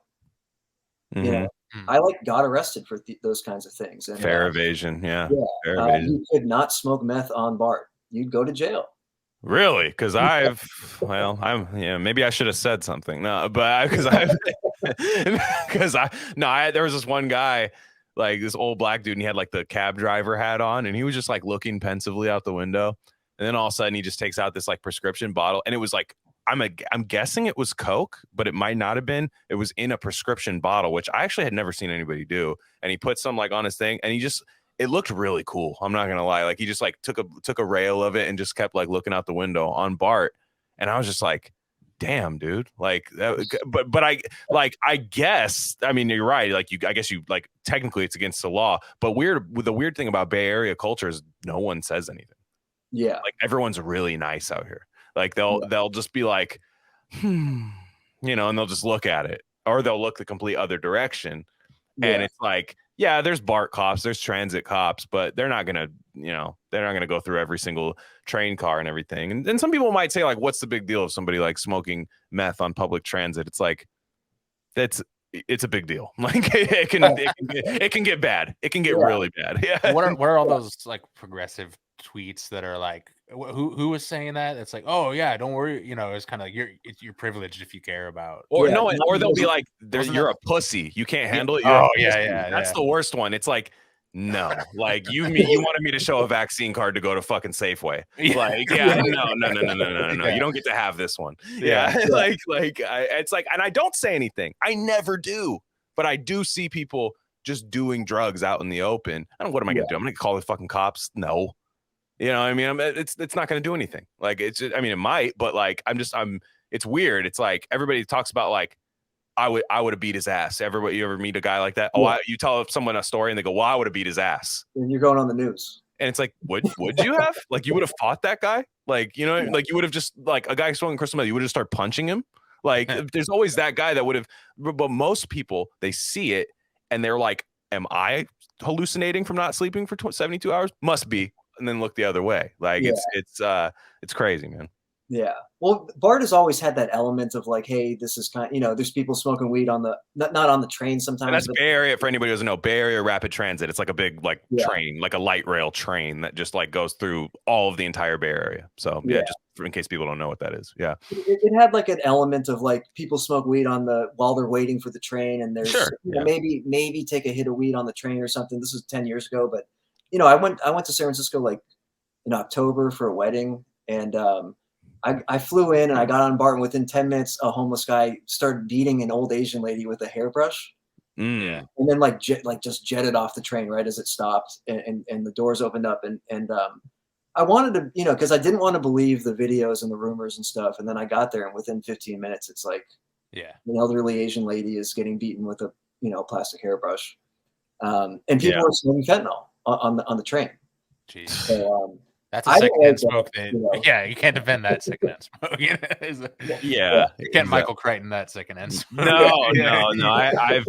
I like got arrested for those kinds of things. And fair evasion. Yeah. yeah, Fair evasion. you could not smoke meth on BART. You'd go to jail. Really? Because maybe I should have said something. No, but there was this one guy, like this old black dude, and he had like the cab driver hat on, and he was just like looking pensively out the window. And then all of a sudden he just takes out this like prescription bottle, and it was like, I'm guessing it was Coke, but it might not have been. It was in a prescription bottle, which I actually had never seen anybody do. And he put some like on his thing, and it looked really cool. I'm not gonna lie. Like he just like took a rail of it and just kept like looking out the window on BART. And I was just like, damn, dude. Like that, but I guess, I mean, you're right. Like I guess you like technically it's against the law. But the weird thing about Bay Area culture is no one says anything. Yeah. Like everyone's really nice out here. Like they'll just be like, and they'll just look at it, or they'll look the complete other direction. Yeah. And it's like, yeah, there's BART cops, there's transit cops, but they're not gonna go through every single train car and everything. And some people might say like, what's the big deal of somebody like smoking meth on public transit? It's like, it's a big deal. Like it can get bad. It can get really bad. Yeah. What are all those like progressive tweets that are like, who was saying that? It's like, oh yeah, don't worry. It's kind of like you're privileged if you care about. Or they'll be like, you're a pussy. You can't handle it. That's the worst one. It's like, no, like you wanted me to show a vaccine card to go to fucking Safeway. Like, no. You don't get to have this one. Yeah. It's like, and I don't say anything. I never do, but I do see people just doing drugs out in the open. What am I going to do? I'm going to call the fucking cops. No. You know what I mean? It's not going to do anything. Like it might, but like, it's weird. It's like everybody talks about like, I would have beat his ass. You ever meet a guy like that? Oh, you tell someone a story and they go, well, I would have beat his ass. And you're going on the news. And it's like, would you have? Like, you would have fought that guy? Like, like you would have just like a guy smoking crystal meth, you would have just started punching him. Like there's always that guy that would have, but most people, they see it and they're like, am I hallucinating from not sleeping for 72 hours? Must be. And then look the other way. Like it's crazy, man. Yeah. Well, BART has always had that element of like, hey, this is kind of, there's people smoking weed on the, not on the train sometimes. And that's Bay Area, for anybody who doesn't know, Bay Area Rapid Transit. It's like a big train, like a light rail train that just like goes through all of the entire Bay Area. So just in case people don't know what that is. Yeah. It had like an element of like people smoke weed while they're waiting for the train, and there's maybe take a hit of weed on the train or something. This was 10 years ago, but I went to San Francisco like in October for a wedding, and I flew in and I got on BART, and within 10 minutes, a homeless guy started beating an old Asian lady with a hairbrush. And then just jetted off the train right as it stopped, and the doors opened up, and I wanted to, because I didn't want to believe the videos and the rumors and stuff. And then I got there, and within 15 minutes, it's like, an elderly Asian lady is getting beaten with a, plastic hairbrush. And people were smoking fentanyl on the train. Jeez. So, that's a secondhand smoke. You can't defend that secondhand smoke. You can't Michael Crichton that secondhand smoke. No.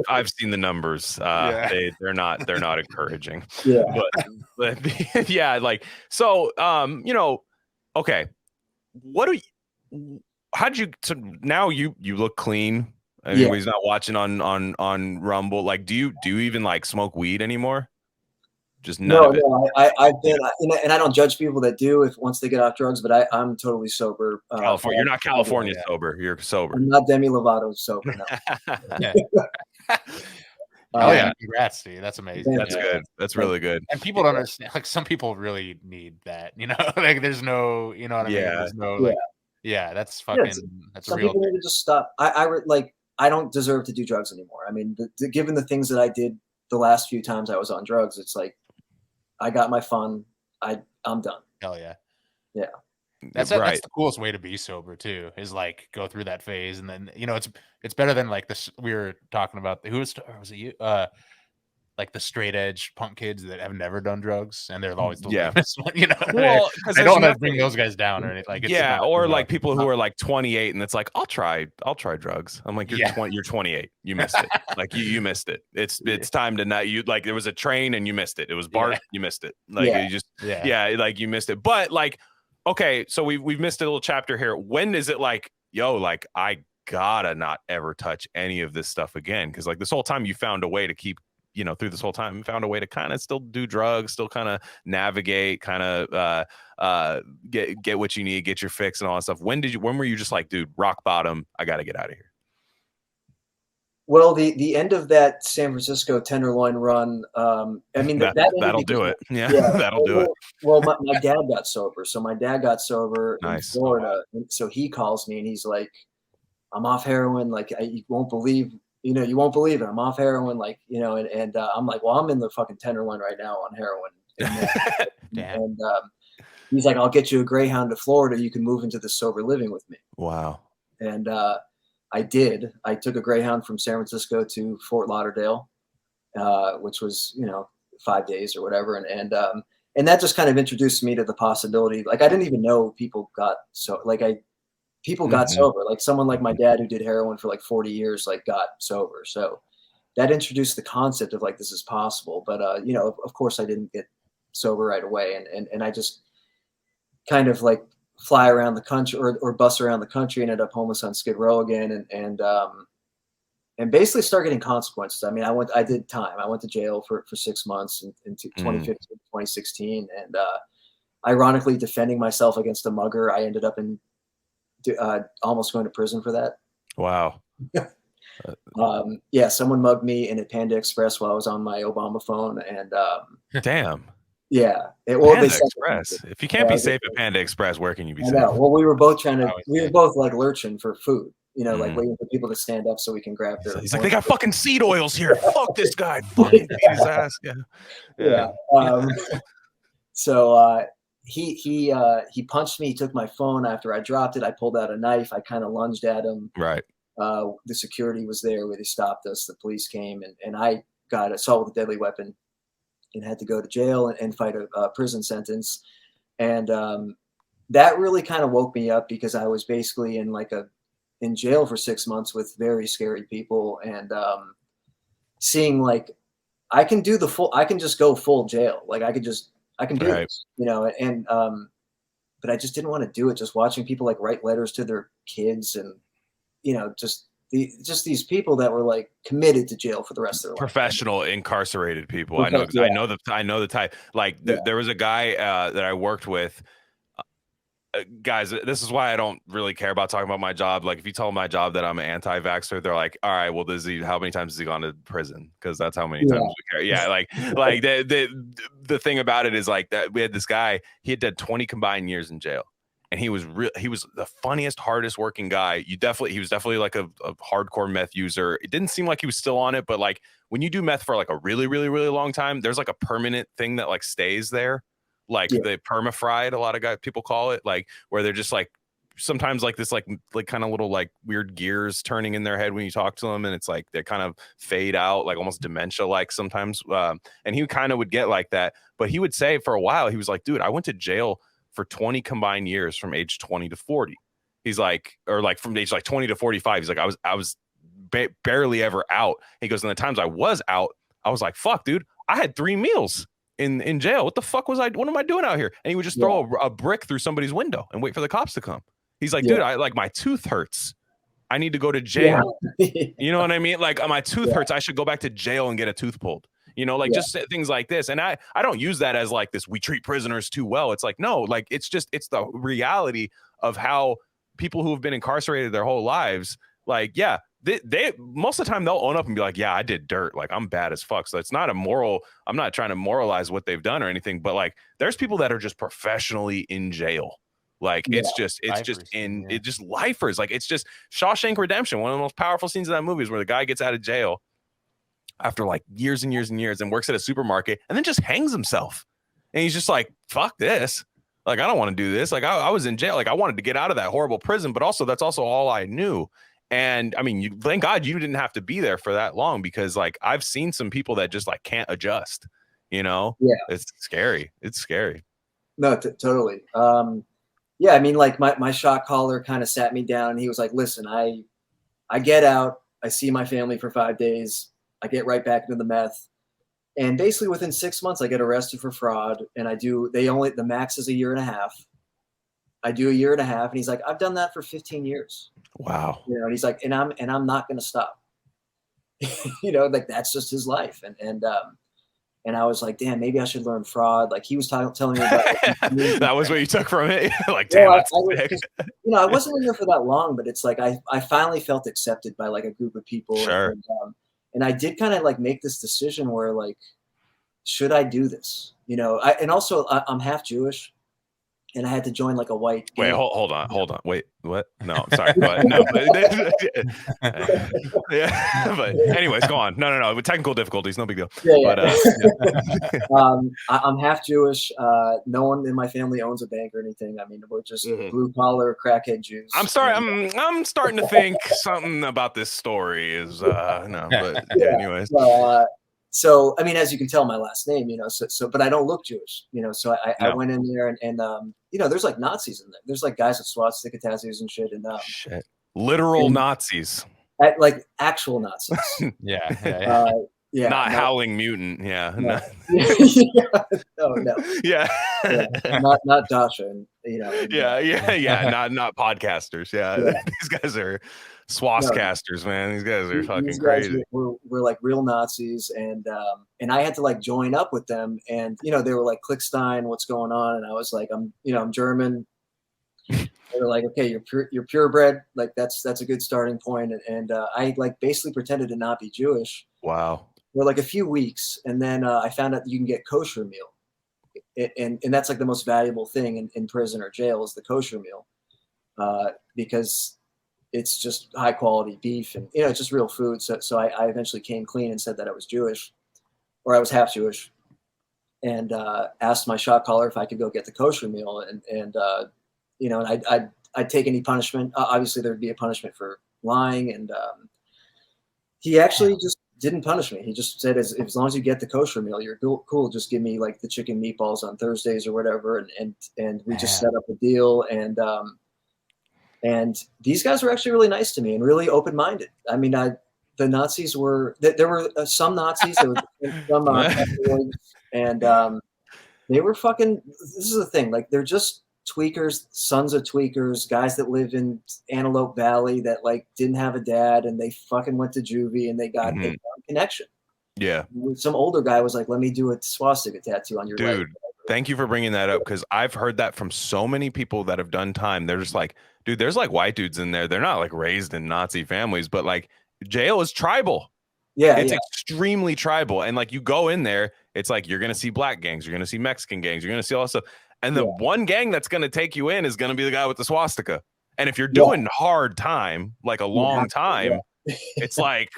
I've seen the numbers. They're not encouraging. Yeah. But like so. Okay. So now you look clean. Anybody's not watching on Rumble. Like, do you even like smoke weed anymore? Just none of it. I've been, and I don't judge people that do once they get off drugs, but I'm totally sober. California, you're not California sober. You're sober. I'm not Demi Lovato sober. No. Congrats, dude. That's amazing. That's good. That's really good. And people don't understand. Like some people really need that. Like there's no. You know what I mean? There's no that's fucking. That's some real. People need to just stop. I don't deserve to do drugs anymore. I mean, given the things that I did the last few times I was on drugs, it's like, I got my fun. I'm done. Hell yeah. Yeah. That's the coolest way to be sober too, is like go through that phase. And then, it's better than like this. We were talking about was it you? Like the straight edge punk kids that have never done drugs, and they're always the lamest one, Well, I don't want to bring those guys down or anything. Like or like people who are like 28 and it's like, I'll try drugs. I'm like, you're 28. You missed it. Like you missed it. It's time to not like there was a train and you missed it. It was BART, you missed it. Like you just like you missed it. But like, okay, so we've missed a little chapter here. When is it like, yo, like I gotta not ever touch any of this stuff again. Because like this whole time you found a way to keep, you know, through this whole time, you found a way to kind of still do drugs, still kind of navigate, kind of get what you need, get your fix and all that stuff. When were you just like, dude, rock bottom, I got to get out of here? Well, the end of that San Francisco Tenderloin run, I mean, that'll do it. Yeah, that'll do it. Well, my dad got sober. So my dad got sober in Nice. Florida. And so he calls me and he's like, I'm off heroin. Like, you won't believe, you know, you won't believe it. I'm off heroin. Like, you know, and I'm like, well, I'm in the fucking Tenderloin right now on heroin. And he's like, I'll get you a Greyhound to Florida. You can move into the sober living with me. Wow. And I did. I took a Greyhound from San Francisco to Fort Lauderdale, which was, you know, 5 days or whatever. And that just kind of introduced me to the possibility. Like, I didn't even know people got people got sober. Like someone like my dad who did heroin for like 40 years, like got sober. So that introduced the concept of like, this is possible. But, you know, of course I didn't get sober right away. And I just kind of like fly around the country or bus around the country and end up homeless on Skid Row again. And basically start getting consequences. I mean, I did time. I went to jail for 6 months in 2015, 2016. And ironically, defending myself against a mugger, I ended up almost going to prison for that. Wow. Yeah, someone mugged me in a Panda Express while I was on my Obama phone. And damn. Yeah. Panda Express. If you can't be safe at Panda Express, where can you be safe? Well, we were both like lurching for food, you know, like waiting for people to stand up so we can grab their. He's like, they got fucking seed oils here. Fuck this guy. Fucking beat his ass. Yeah. So he punched me. He took my phone after I dropped it. I pulled out a knife. I kind of lunged at him. Right. The security was there where they stopped us. The police came and I got assault with a deadly weapon and had to go to jail and fight a prison sentence. And that really kind of woke me up because I was basically in jail for 6 months with very scary people and seeing like I can just go full jail. Like I can do this, you know, and but I just didn't want to do it. Just watching people like write letters to their kids and, you know, just these people that were like committed to jail for the rest of their life. Professional incarcerated people. I know the type. Like there was a guy that I worked with. Guys, this is why I don't really care about talking about my job. Like if you tell my job that I'm an anti-vaxxer, they're like, all right, well, how many times has he gone to prison? Because that's how many times we care. Yeah, like the thing about it is like that we had this guy, he had done 20 combined years in jail. And he was the funniest, hardest working guy. He was definitely like a hardcore meth user. It didn't seem like he was still on it, but like when you do meth for like a really, really, really long time, there's like a permanent thing that like stays there. Like the permafried, a lot of people call it, like where they're just like sometimes like this like kind of little like weird gears turning in their head when you talk to them, and it's like they kind of fade out, like almost dementia like sometimes. And he kind of would get like that, but he would say for a while he was like, dude, I went to jail for 20 combined years from age 20 to 40. He's like, or like from age like 20 to 45. He's like, I was barely ever out. He goes, and the times I was out, I was like, fuck, dude, I had 3 meals in jail. What the fuck what am I doing out here? And he would just throw a brick through somebody's window and wait for the cops to come. He's like, dude, I like my tooth hurts. I need to go to jail. You know what I mean? Like my tooth hurts. I should go back to jail and get a tooth pulled. You know, like just things like this. And I don't use that as like this, we treat prisoners too well. It's like, no, like it's the reality of how people who have been incarcerated their whole lives, like, they most of the time they'll own up and be like, yeah, I did dirt. Like I'm bad as fuck. So it's not I'm not trying to moralize what they've done or anything, but like there's people that are just professionally in jail. Like it's just lifers. Like it's just Shawshank Redemption. One of the most powerful scenes of that movie is where the guy gets out of jail after like years and years and years and works at a supermarket and then just hangs himself. And he's just like, fuck this. Like, I don't want to do this. Like I was in jail. Like I wanted to get out of that horrible prison, but also that's also all I knew. And I mean, thank God you didn't have to be there for that long, because like I've seen some people that just like can't adjust, you know? Yeah. It's scary. It's scary. No, totally. Yeah. I mean, like my shot caller kind of sat me down and he was like, listen, I get out, I see my family for 5 days. I get right back into the meth. And basically within 6 months, I get arrested for fraud. And the max is 1.5 years. I do a year and a half, and he's like, I've done that for 15 years. Wow. You know, and he's like, and I'm not going to stop. You know, like that's just his life. And I was like, damn, maybe I should learn fraud. Like he was telling me about like, that was what you took from it. Like, damn, well, that's sick. you know, I wasn't in there for that long, but it's like I finally felt accepted by like a group of people. Sure. And I did kind of like make this decision where like, should I do this? You know, and also I'm half Jewish. And I had to join like a white. Wait, hold on. Wait, what? No, sorry. But, no, yeah, but anyways, go on. No. With technical difficulties, no big deal. Yeah. But, I'm half Jewish. No one in my family owns a bank or anything. I mean, we're just blue collar crackhead Jews. I'm sorry. I'm starting to think something about this story is no. But anyways. So, I mean, as you can tell, my last name, you know, but I don't look Jewish, you know, so I went in there and you know, there's like Nazis in there. There's like guys with swastika tattoos and shit. And shit. Literal Nazis. Like actual Nazis. Yeah. Not howling mutant. Yeah. No. No. Yeah. Not Dasha. And, you know. Yeah. Not podcasters. Yeah. These guys are swascasters, man. These guys are fucking crazy. We're like real Nazis, and I had to like join up with them, and you know they were like, Klickstein, what's going on? And I was like, I'm German. They were like, okay, you're purebred, like that's a good starting point, and I like basically pretended to not be Jewish. Wow. For like a few weeks, and then I found out you can get kosher meal, and that's like the most valuable thing in prison or jail is the kosher meal, because it's just high quality beef and, you know, it's just real food. So I eventually came clean and said that I was Jewish, or I was half Jewish, and asked my shot caller if I could go get the kosher meal. And you know, and I'd take any punishment. Obviously there'd be a punishment for lying. And he actually just didn't punish me. He just said, as long as you get the kosher meal, you're cool. Just give me like the chicken meatballs on Thursdays or whatever. And we just set up a deal. And these guys were actually really nice to me and really open-minded. I mean, the Nazis were, there were some Nazis, there were some and they were fucking, this is the thing, like they're just tweakers, sons of tweakers, guys that live in Antelope Valley that like didn't have a dad and they fucking went to juvie and they got a connection. Yeah. Some older guy was like, let me do a swastika tattoo on your leg. Thank you for bringing that up, because I've heard that from so many people that have done time. They're just like, dude, there's like white dudes in there. They're not like raised in Nazi families, but like jail is tribal. Yeah, it's extremely tribal. And like you go in there, it's like you're gonna see black gangs, you're gonna see Mexican gangs, you're gonna see all that stuff. And the one gang that's gonna take you in is gonna be the guy with the swastika. And if you're doing hard time, like a long time, it's like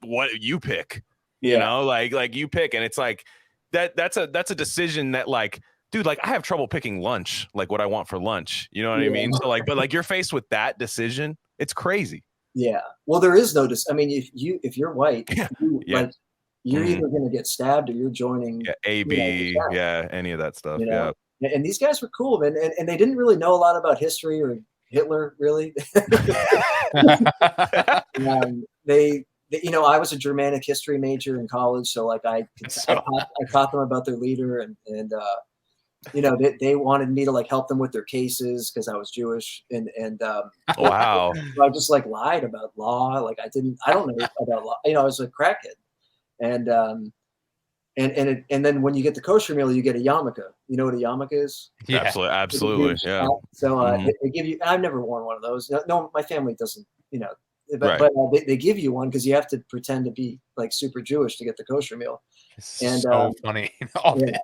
what you pick. You know, like you pick, and it's like that's a decision that like, dude, like I have trouble picking lunch, like what I want for lunch. You know what I mean? So like, but like you're faced with that decision, it's crazy. Yeah. Well, there is no I mean, if you're white, like you're either going to get stabbed or you're joining AB, any of that stuff. You know? And these guys were cool, man, and they didn't really know a lot about history or Hitler, really. They you know, I was a Germanic history major in college, so like I taught them about their leader, and you know, they wanted me to like help them with their cases because I was Jewish, and wow. So I just like lied about law, like I don't know about law, you know, I was a crackhead, and then when you get the kosher meal, you get a yarmulke. You know what a yarmulke is? Yeah, absolutely, yeah. So they give you. I've never worn one of those. No, my family doesn't. You know. But they give you one because you have to pretend to be like super Jewish to get the kosher meal. And so funny. And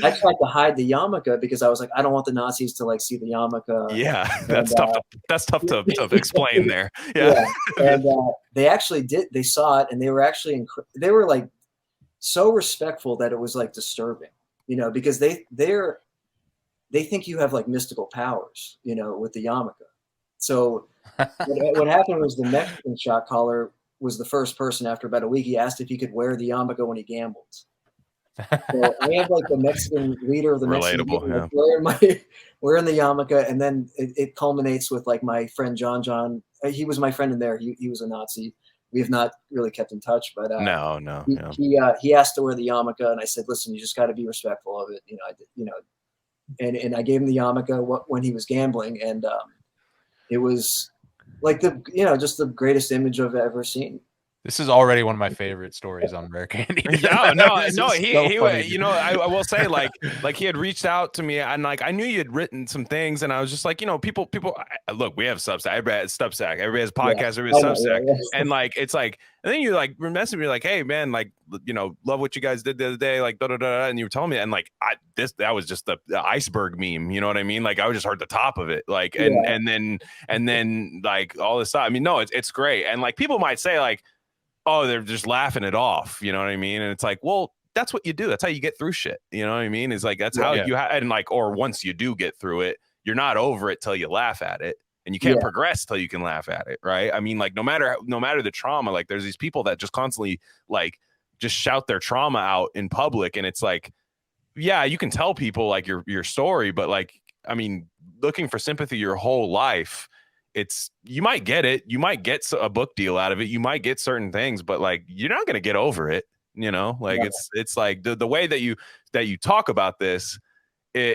I tried to hide the yarmulke because I was like, I don't want the Nazis to like see the yarmulke. Yeah, that's tough to explain there. Yeah. And they actually did. They saw it, and they were actually they were like so respectful that it was like disturbing, you know, because they think you have like mystical powers, you know, with the yarmulke. So what happened was the Mexican shot caller was the first person after about a week. He asked if he could wear the yarmulke when he gambled. So I had like the Mexican leader of the Mexican wearing the yarmulke, and then it culminates with like my friend John. He was my friend in there. He was a Nazi. We have not really kept in touch, but no. He asked to wear the yarmulke, and I said, listen, you just got to be respectful of it. You know, and I gave him the yarmulke when he was gambling, and it was like just the greatest image I've ever seen. This is already one of my favorite stories on RareCandy. No. He funny, you know, I will say like he had reached out to me, and like I knew you had written some things, and I was just like, you know, people look, we have Substack, everybody has Substack, everybody has podcasts, everybody has Substack, and like it's like, and then you like messaged me like, hey man, like, you know, love what you guys did the other day, like and you were telling me, and like that was just the iceberg meme, you know what I mean? Like I just heard the top of it, like, and then like all this stuff. I mean, no, it's great, and like people might say like, oh, they're just laughing it off, you know what I mean? And it's like, well, that's what you do. That's how you get through shit. You know what I mean? It's like, that's how you and like, or once you do get through it, you're not over it till you laugh at it, and you can't progress till you can laugh at it. Right. I mean, like no matter the trauma, like there's these people that just constantly like just shout their trauma out in public. And it's like, yeah, you can tell people like your story, but like, I mean, looking for sympathy your whole life, you might get it, you might get a book deal out of it, you might get certain things, but like you're not going to get over it, you know, like it's like the way that you talk about this I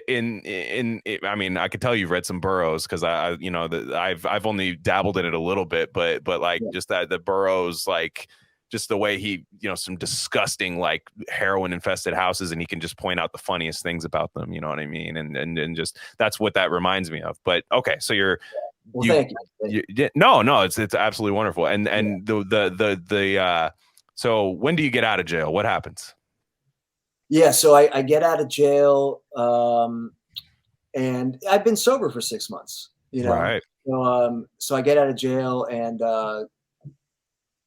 mean, I could tell you've read some Burroughs, because I you know, I've only dabbled in it a little bit, but like just that the Burroughs, like just the way he, you know, some disgusting like heroin infested houses, and he can just point out the funniest things about them, you know what I mean? And just that's what that reminds me of. But okay, so thank you. No, it's absolutely wonderful. And so when do you get out of jail? What happens? Yeah, so I get out of jail, and I've been sober for 6 months, you know. Right. So I get out of jail, and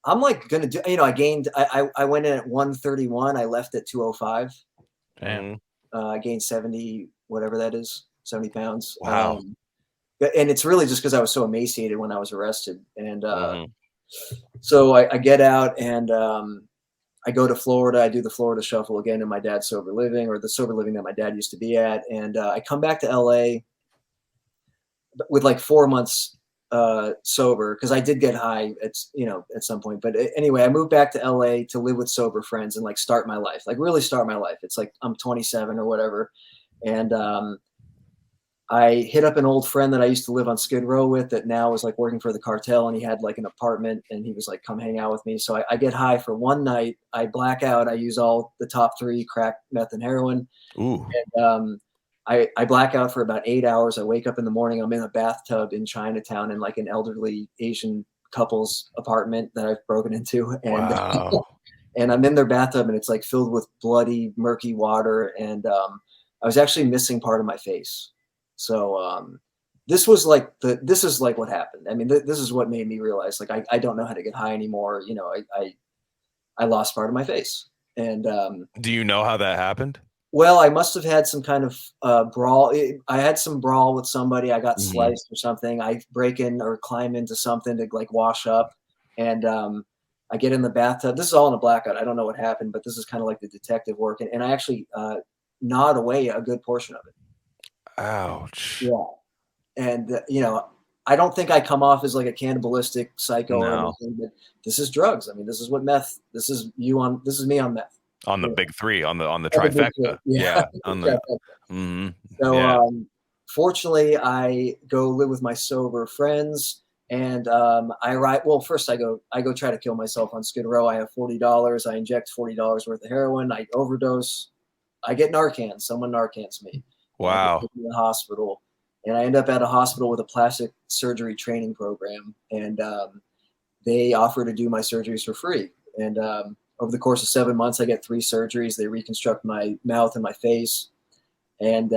I'm like gonna do, you know, I went in at 131, I left at 205. Damn. I gained 70, whatever that is, 70 pounds. Wow. And it's really just because I was so emaciated when I was arrested. And so I get out, and I go to Florida. I do the Florida shuffle again in my dad's sober living, or the sober living that my dad used to be at. And I come back to LA with like 4 months sober, because I did get high at some point. But anyway, I moved back to LA to live with sober friends and like start my life, like really start my life. It's like I'm 27 or whatever. And I hit up an old friend that I used to live on Skid Row with, that now is like working for the cartel, and he had like an apartment, and he was like, come hang out with me. So I get high for one night, I black out, I use all the top 3, crack, meth, and heroin. Ooh. And I black out for about 8 hours. I wake up in the morning, I'm in a bathtub in Chinatown in like an elderly Asian couple's apartment that I've broken into. And wow. And I'm in their bathtub, and it's like filled with bloody, murky water. And I was actually missing part of my face. So this is like what happened. I mean, this is what made me realize, like, I don't know how to get high anymore. You know, I lost part of my face. And do you know how that happened? Well, I must have had some kind of brawl. I had some brawl with somebody. I got sliced or something. I break in or climb into something to like wash up. And I get in the bathtub. This is all in a blackout. I don't know what happened, but this is kind of like the detective work. And I actually gnawed away a good portion of it. Ouch. Yeah. And, you know, I don't think I come off as like a cannibalistic psycho or anything, but this is drugs. I mean, this is what meth, this is me on meth. On the big 3, on the trifecta. Yeah. On the, So, fortunately, I go live with my sober friends, and first I go try to kill myself on Skid Row. I have $40. I inject $40 worth of heroin. I overdose. I get Narcan. Someone Narcans me. Wow. In the hospital, and I end up at a hospital with a plastic surgery training program, and they offer to do my surgeries for free. And over the course of 7 months, I get 3 surgeries. They reconstruct my mouth and my face, and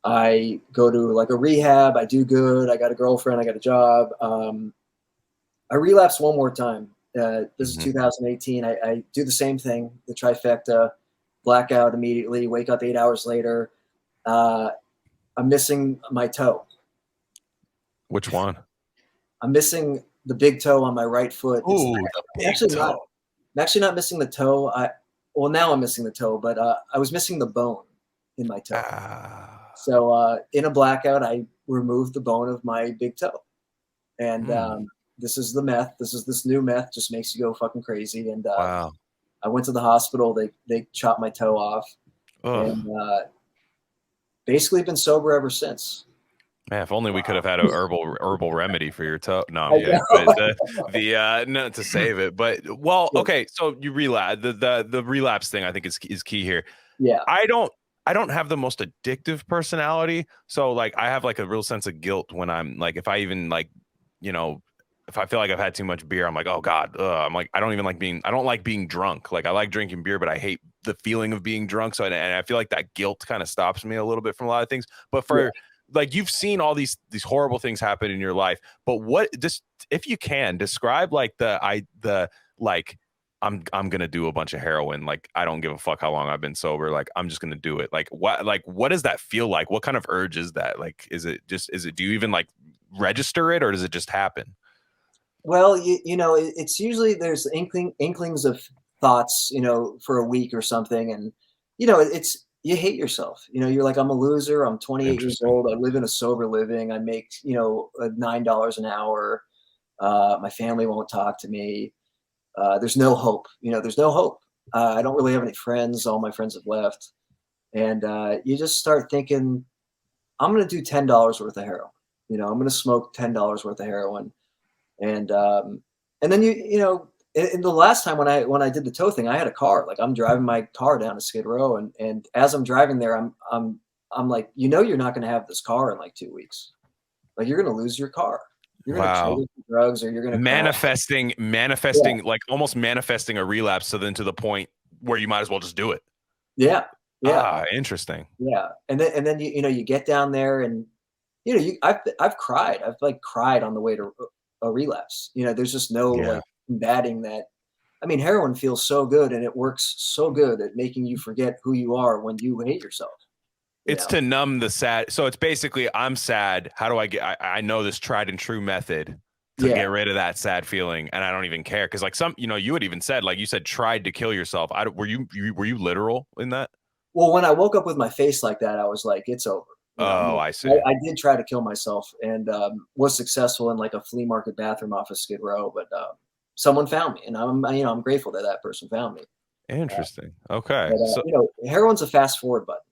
I go to like a rehab. I do good. I got a girlfriend. I got a job. I relapse one more time. This is 2018. I do the same thing, the trifecta. Blackout immediately, wake up 8 hours later. I'm missing my toe. Which one? I'm missing the big toe on my right foot. Ooh, I'm actually not missing the toe. Now I'm missing the toe, but I was missing the bone in my toe. So in a blackout, I removed the bone of my big toe. And this is the meth. This new meth just makes you go fucking crazy. And wow. I went to the hospital. They chopped my toe off. And basically been sober ever since. Man, if only we could have had a herbal remedy for your toe. No, I'm I kidding. know. But no, to save it. But well, okay. So you relapse. The relapse thing I think is key here. Yeah. I don't have the most addictive personality. So like I have like a real sense of guilt when I'm like, if I even like, if I feel like I've had too much beer, I'm like, oh God, I'm like, I don't like being drunk. Like I like drinking beer, but I hate the feeling of being drunk. So, and I feel like that guilt kind of stops me a little bit from a lot of things, but like you've seen all these horrible things happen in your life, but if you can describe like I'm going to do a bunch of heroin. Like, I don't give a fuck how long I've been sober. Like, I'm just going to do it. Like, what does that feel like? What kind of urge is that? Like, do you even like register it, or does it just happen? Well, it's usually there's inklings of thoughts, for a week or something. And, you hate yourself. You're like, I'm a loser. I'm 28 years old. I live in a sober living. I make, $9 an hour. My family won't talk to me. There's no hope. There's no hope. I don't really have any friends. All my friends have left. And you just start thinking, I'm going to do $10 worth of heroin. I'm going to smoke $10 worth of heroin. And then and the last time when I did the toe thing, I had a car. Like I'm driving my car down to Skid Row, and as I'm driving there, I'm like, you're not going to have this car in like 2 weeks. Like you're going to lose your car. You're going to trade it for drugs, or you're going to manifesting, like almost manifesting a relapse. So then to the point where you might as well just do it. Yeah. Yeah. Interesting. Yeah. And then you get down there, and I've cried. I've like cried on the way to a relapse. There's just no like combating that. I mean, heroin feels so good, and it works so good at making you forget who you are when you hate yourself. It's to numb the sad. So it's basically, I'm sad. How do I know this tried and true method to get rid of that sad feeling, and I don't even care. Cause like you had even said, like you said, tried to kill yourself. Were you literal in that? Well, when I woke up with my face like that, I was like, it's over. I see. I did try to kill myself, and was successful in like a flea market bathroom off of Skid Row, but someone found me, and I'm grateful that that person found me. Interesting. Okay. But, heroin's a fast forward button.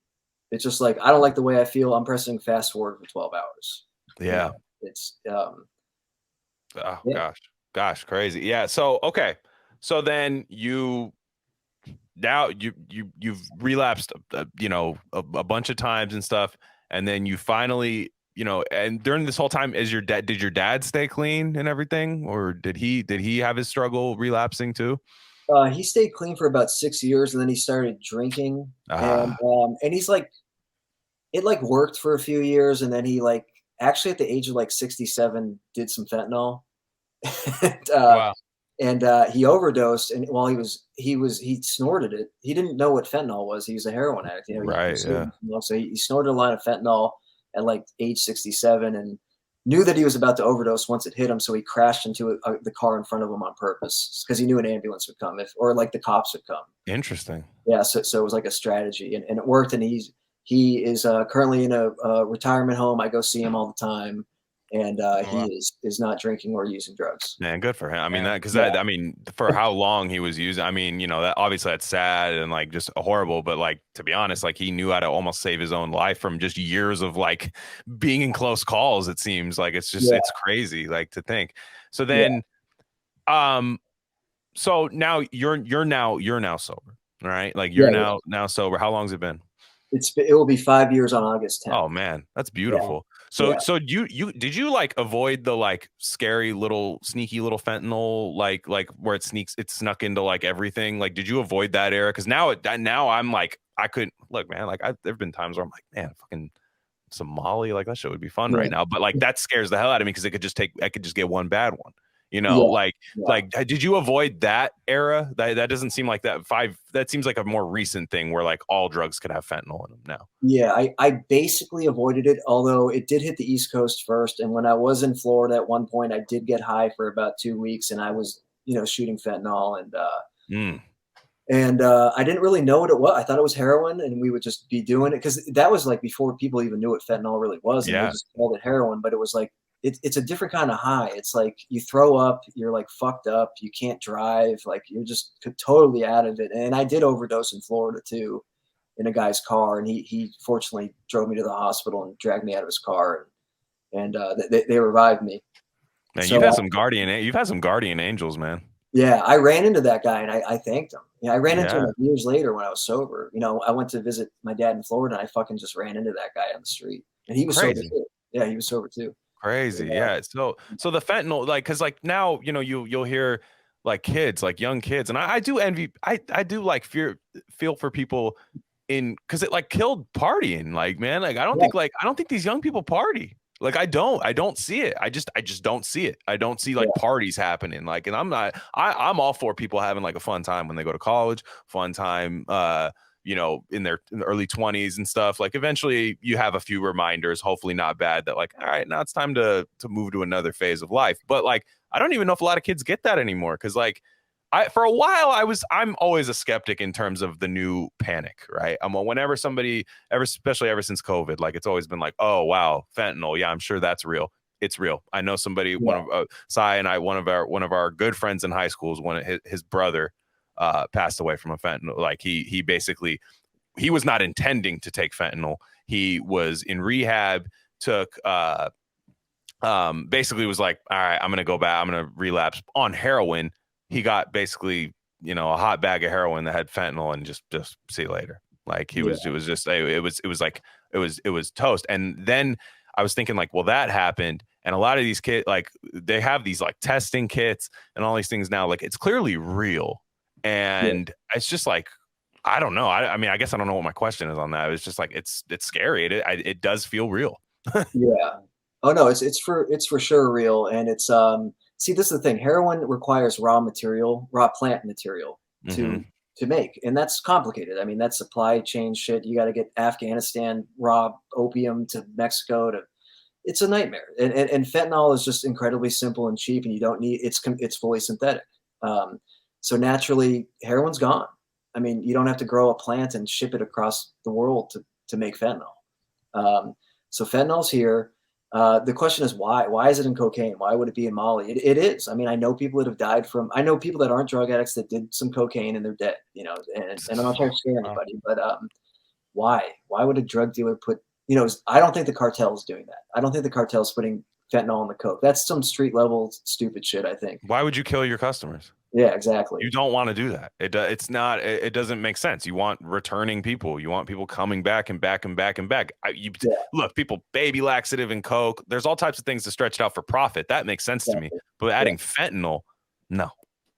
It's just like, I don't like the way I feel. I'm pressing fast forward for 12 hours. Yeah. It's gosh, crazy. Yeah. So okay. So then you've relapsed, a bunch of times and stuff. And then you finally, and during this whole time, did your dad stay clean and everything? Or did he have his struggle relapsing too? He stayed clean for about 6 years, and then he started drinking. And he's like, it like worked for a few years. And then he like, actually at the age of like 67, did some fentanyl. Wow. And he overdosed, and while he snorted it. He didn't know what fentanyl was. He was a heroin addict, right? Yeah. So he snorted a line of fentanyl at like age 67, and knew that he was about to overdose once it hit him. So he crashed into the car in front of him on purpose, because he knew an ambulance would come or like the cops would come. Interesting. Yeah. So it was like a strategy, and it worked. And he is currently in a retirement home. I go see him all the time. And he is not drinking or using drugs. Man, good for him. I mean, for how long he was using, I mean, that obviously that's sad and like just horrible, but like, to be honest, like he knew how to almost save his own life from just years of like being in close calls. It seems like it's crazy, like to think. So then, so now you're now sober, right? Like you're now sober. How long has it been? It will be 5 years on August 10th. Oh man, that's beautiful. So you did you like avoid the like scary little sneaky little fentanyl like where it snuck into like everything? Like, did you avoid that era? Because now I'm like, I couldn't look, man. Like there've been times where I'm like, man, fucking Somali, like that shit would be fun right now. But like that scares the hell out of me, because I could just get one bad one. Like did you avoid that era? That doesn't seem like that seems like a more recent thing where like all drugs could have fentanyl in them now. Yeah, I basically avoided it, although it did hit the East Coast first. And when I was in Florida at one point, I did get high for about 2 weeks, and I was, shooting fentanyl, and I didn't really know what it was. I thought it was heroin, and we would just be doing it, because that was like before people even knew what fentanyl really was. And they just called it heroin, but it was like, it's a different kind of high. It's like you throw up, you're like fucked up, you can't drive, like you're just totally out of it. And I did overdose in Florida too. in a guy's car, and he fortunately drove me to the hospital and dragged me out of his car, and they revived me. Man, So you've had some guardian angels, man. yeah, I ran into that guy and I thanked him. I ran into him Yeah. like years later when I was sober. I went to visit my dad in Florida, and I fucking just ran into that guy on the street, and he was sober Crazy. too. Yeah, he was sober too. Crazy. Yeah. So the fentanyl, like, cause like now, you'll hear like kids, like young kids. And I do envy, I do like feel for people cause it like killed partying. Like, man, like, I don't think these young people party. Like, I don't see it. I just don't see it. I don't see like parties happening. Like, and I'm all for people having like a fun time when they go to college, fun time, in the early 20s and stuff. Like, eventually you have a few reminders, hopefully not bad, that like, all right, now it's time to move to another phase of life. But like, I don't even know if a lot of kids get that anymore. Cause like for a while I'm always a skeptic in terms of the new panic, right? Whenever somebody especially ever since COVID, like it's always been like, oh wow, fentanyl. Yeah, I'm sure that's real. It's real. I know somebody, one of Sai and I, one of our good friends in high school is his brother passed away from a fentanyl. Like he basically, he was not intending to take fentanyl. He was in rehab, took basically was like, all right, I'm gonna go back, I'm gonna relapse on heroin. He got basically, a hot bag of heroin that had fentanyl, and just see you later. Like it was toast. And then I was thinking like, well, that happened. And a lot of these kids, like they have these like testing kits and all these things now, like it's clearly real. And it's just like, I don't know. I mean, I guess I don't know what my question is on that. It's just like, it's scary. It does feel real. Yeah. Oh no, it's for sure real. And it's, see, this is the thing. Heroin requires raw plant material to make. And that's complicated. I mean, that's supply chain shit. You got to get Afghanistan raw opium to Mexico it's a nightmare. And fentanyl is just incredibly simple and cheap, and you don't need, it's fully synthetic. So naturally heroin's gone. I mean, you don't have to grow a plant and ship it across the world to make fentanyl. So fentanyl's here. The question is why? Why is it in cocaine? Why would it be in Molly? It is. I mean, I know people that have died I know people that aren't drug addicts that did some cocaine and they're dead, and I'm not trying to scare anybody, but why? Why would a drug dealer put, I don't think the cartel is doing that. I don't think the cartel is putting fentanyl in the coke. That's some street level stupid shit, I think. Why would you kill your customers? Yeah, exactly. You don't want to do that. It doesn't make sense. You want returning people. You want people coming back and back and back and back. Look, people, baby laxative and coke. There's all types of things to stretch it out for profit. That makes sense to me. But adding fentanyl, no.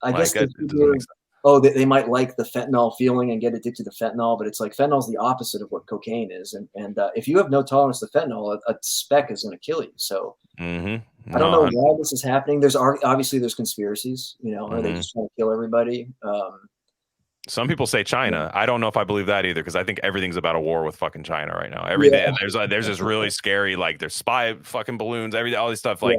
I guess they might like the fentanyl feeling and get addicted to fentanyl, but it's like fentanyl is the opposite of what cocaine is. And if you have no tolerance to fentanyl, a speck is going to kill you. So I don't know why this is happening. There's conspiracies, are they just trying to kill everybody? Some people say China. I don't know if I believe that either, because I think everything's about a war with fucking China right now. Everything there's this really scary, like there's spy fucking balloons, all this stuff, all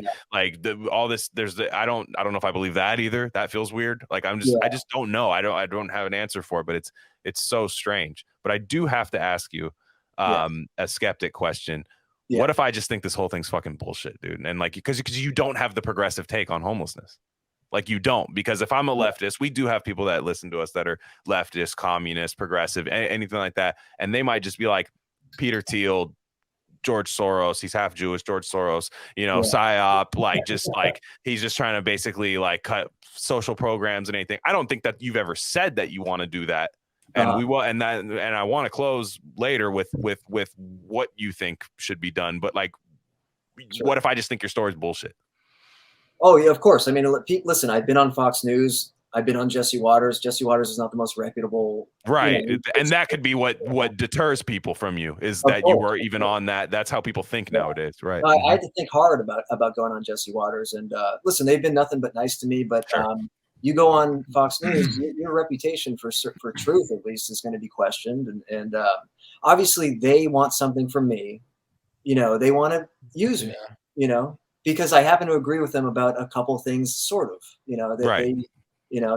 this. I don't know if I believe that either. That feels weird. Like I just don't know. I don't have an answer for it, but it's so strange. But I do have to ask you a skeptic question. Yeah. What if I just think this whole thing's fucking bullshit, dude? And like, because you don't have the progressive take on homelessness. Like you don't, because if I'm a leftist, we do have people that listen to us that are leftist, communist, progressive, anything like that. And they might just be like Peter Thiel, George Soros, he's half Jewish, George Soros, PSYOP, like just like he's just trying to basically like cut social programs and anything. I don't think that you've ever said that you want to do that. And we will, and I want to close later with what you think should be done. But like, what if I just think your story's bullshit? Oh yeah, of course. I mean, listen, I've been on Fox News. I've been on Jesse Waters. Jesse Waters is not the most reputable. Right. And that could be what deters people from you, is that you were even on that. That's how people think nowadays. Right. I had to think hard about going on Jesse Waters. And listen, they've been nothing but nice to me. But you go on Fox News, your reputation for truth, at least, is going to be questioned. And obviously they want something from me. They want to use me, because I happen to agree with them about a couple things, sort of,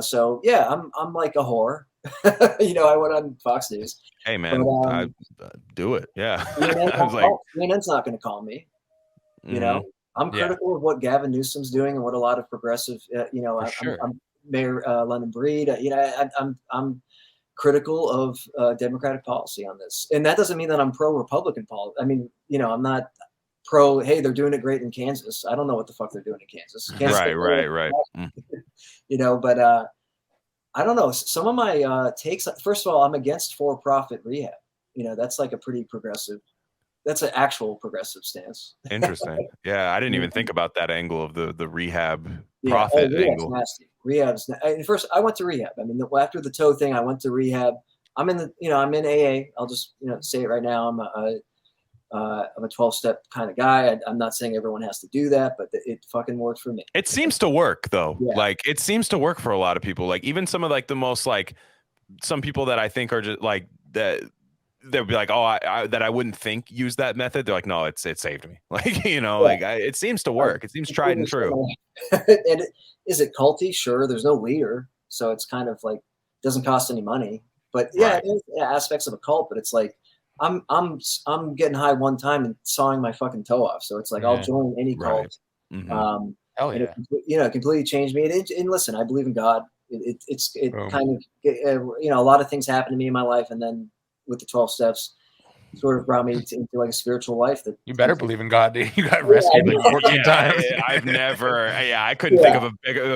so yeah, I'm like a whore. I went on Fox News. Hey man, but, do it. Yeah. CNN's not going to call me. I'm critical of what Gavin Newsom's doing and what a lot of progressive, I'm Mayor London Breed. critical of Democratic policy on this. And that doesn't mean that I'm pro-Republican policy. I mean, you know, I'm not pro, hey, they're doing it great in Kansas. I don't know what the fuck they're doing in Kansas. Right. You know, but I don't know. Some of my takes, first of all, I'm against for-profit rehab. You know, that's like a pretty progressive, that's an actual progressive stance. Interesting. Yeah, I didn't even think about that angle of the rehab profit angle. Nasty. Rehab's first, I went to rehab. I mean, after the toe thing, I went to rehab. I'm in I'm in AA. I'll just, say it right now. I'm a 12-step kind of guy. I'm not saying everyone has to do that, but it fucking worked for me. It seems to work though. Yeah. Like it seems to work for a lot of people. Like even some of like the most like some people that I think are just like that. They'll be like, oh, that I wouldn't think use that method. They're like, no, it saved me. Like, it seems to work. It seems tried and true. And is it culty? Sure. There's no leader. So it's kind of like, doesn't cost any money, but yeah, there's aspects of a cult, but it's like, I'm getting high one time and sawing my fucking toe off. So it's like, I'll join any cult. Hell yeah. It completely changed me. And listen, I believe in God. It kind of, a lot of things happened to me in my life. And then with the 12 steps sort of brought me into like a spiritual life. That you better believe in God, dude. You got rescued like 14 times. I've never, I couldn't think of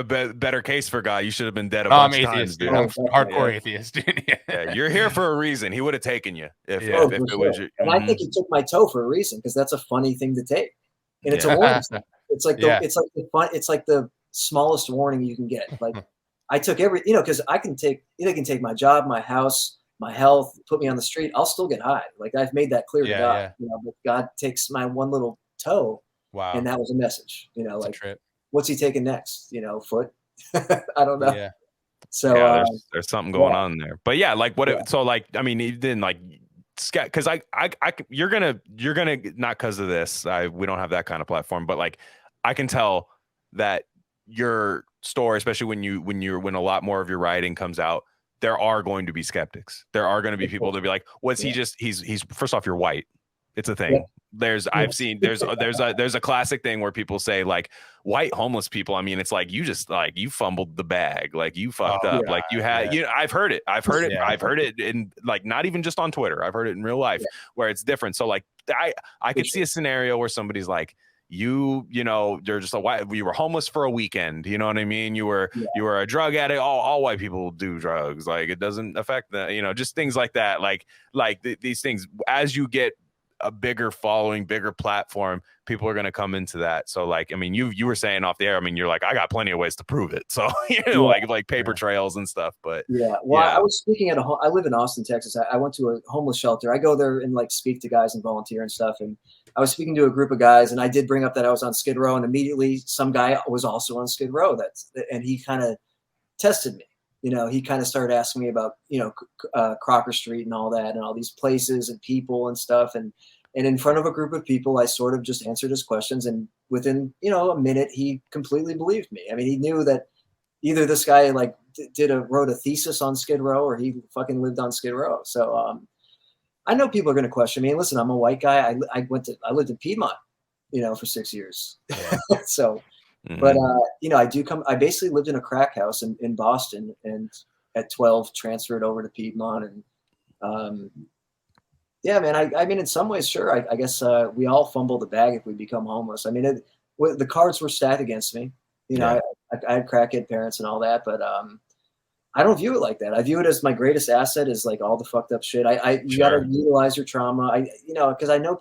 a better case for God. You should have been dead a bunch of times, dude. I'm hardcore atheist, dude. Yeah, you're here for a reason. He would have taken you if it was your, and I think he took my toe for a reason, because that's a funny thing to take. And it's a warning. It's like it's like the smallest warning you can get. Like I took because I can take, it can take my job, my house, my health, put me on the street, I'll still get high. Like I've made that clear to God. But God takes my one little toe. Wow. And that was a message. Like what's he taking next? Foot? I don't know. Yeah. So there's something going on there. But yeah, like so like I mean, he didn't like because you're gonna not because of this. We don't have that kind of platform, but like I can tell that your story, especially when a lot more of your writing comes out, there are going to be skeptics. There are going to be people that be like, "What's he just? He's first off, you're white. It's a thing." I've seen there's a classic thing where people say like white homeless people. I mean, it's like you just like you fumbled the bag, like you fucked up, like you had. I've heard it. I've heard it in like not even just on Twitter. I've heard it in real life where it's different. So like I could see a scenario where somebody's like, you're just you were homeless for a weekend. You know what I mean? You were a drug addict. All white people do drugs. Like it doesn't affect the, just things like that. Like these things, as you get a bigger following, bigger platform, people are going to come into that. So like, I mean, you were saying off the air, I mean, you're like, I got plenty of ways to prove it. So, like paper trails and stuff, but I was speaking at I live in Austin, Texas. I went to a homeless shelter. I go there and like speak to guys and volunteer and stuff. And I was speaking to a group of guys, and I did bring up that I was on Skid Row, and immediately some guy was also on Skid Row. And he kind of tested me. He kind of started asking me about, Crocker Street and all that, and all these places and people and stuff. And in front of a group of people, I sort of just answered his questions. And within, a minute, he completely believed me. I mean, he knew that either this guy like wrote a thesis on Skid Row, or he fucking lived on Skid Row. So I know people are going to question me. And listen, I'm a white guy. I lived in Piedmont, for 6 years. So. But, I basically lived in a crack house in Boston, and at 12 transferred over to Piedmont. And, man, I mean, in some ways, sure. I guess we all fumble the bag if we become homeless. I mean, the cards were stacked against me. I had crackhead parents and all that, but I don't view it like that. I view it as my greatest asset is like all the fucked up shit. You got to utilize your trauma. Because I know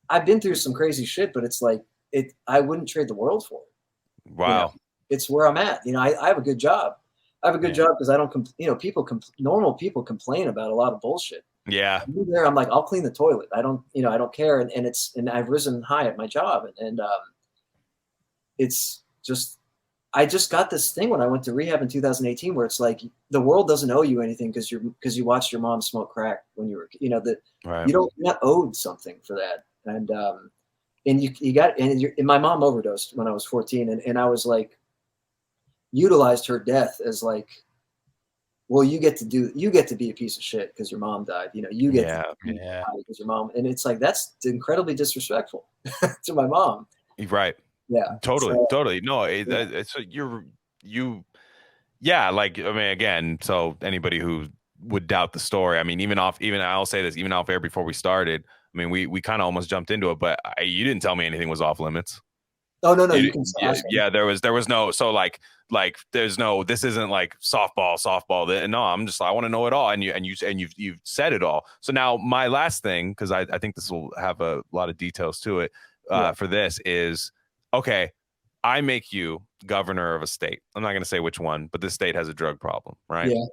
I've been through some crazy shit, but it's like, I wouldn't trade the world for it. Wow. It's where I'm at. I have a good job. I have a good job because I don't, normal people complain about a lot of bullshit. Yeah. There, I'm like, I'll clean the toilet. I don't care. And I've risen high at my job. And it's just, I just got this thing when I went to rehab in 2018, where it's like, the world doesn't owe you anything because you watched your mom smoke crack when you were, you're not owed something for that. And my mom overdosed when I was 14, and I was like, utilized her death as like, well, you get to be a piece of shit because your mom died. You get to because your mom, and it's like, that's incredibly disrespectful to my mom. Right. Yeah. Totally. No, it's like, I mean, again, so anybody who would doubt the story. I mean, even I'll say this, even off air before we started. I mean, we kind of almost jumped into it, but you didn't tell me anything was off limits. Oh no, you can ask. Yeah, there was no, so like there's no, this isn't like softball. No, I'm just, I want to know it all, and you've said it all. So now my last thing, because I think this will have a lot of details to it, for this is, okay, I make you governor of a state. I'm not going to say which one, but this state has a drug problem, right? Yeah.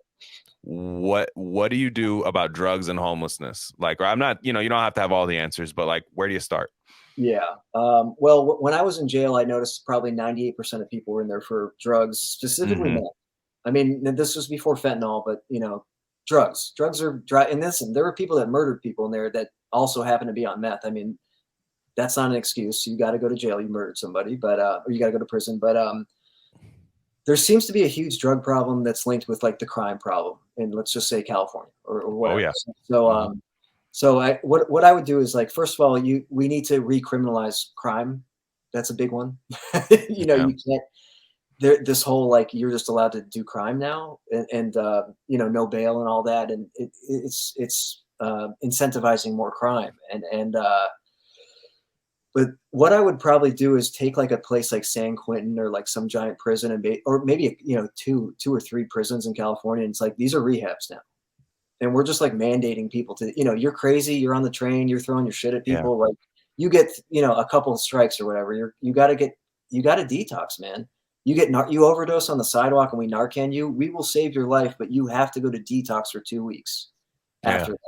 What do you do about drugs and homelessness? Like, or I'm not, you don't have to have all the answers, but like, where do you start? Yeah. Well, when I was in jail, I noticed probably 98% of people were in there for drugs, specifically meth. I mean, this was before fentanyl, but drugs are dry. And listen, there were people that murdered people in there that also happened to be on meth. I mean, that's not an excuse. You got to go to jail. You murdered somebody, but or you got to go to prison. But there seems to be a huge drug problem that's linked with like the crime problem, and let's just say California or whatever. Oh yeah. So so what I would do is, like, first of all, we need to recriminalize crime. That's a big one. You can't. This whole, like, you're just allowed to do crime now, and no bail and all that, and it's incentivizing more crime, and but what I would probably do is take like a place like San Quentin or like some giant prison, or maybe two or three prisons in California. And it's like, these are rehabs now, and we're just like mandating people to, you're crazy, you're on the train, you're throwing your shit at people, like you get a couple of strikes or whatever, you got to detox, man. You overdose on the sidewalk and we Narcan you, we will save your life, but you have to go to detox for 2 weeks after that.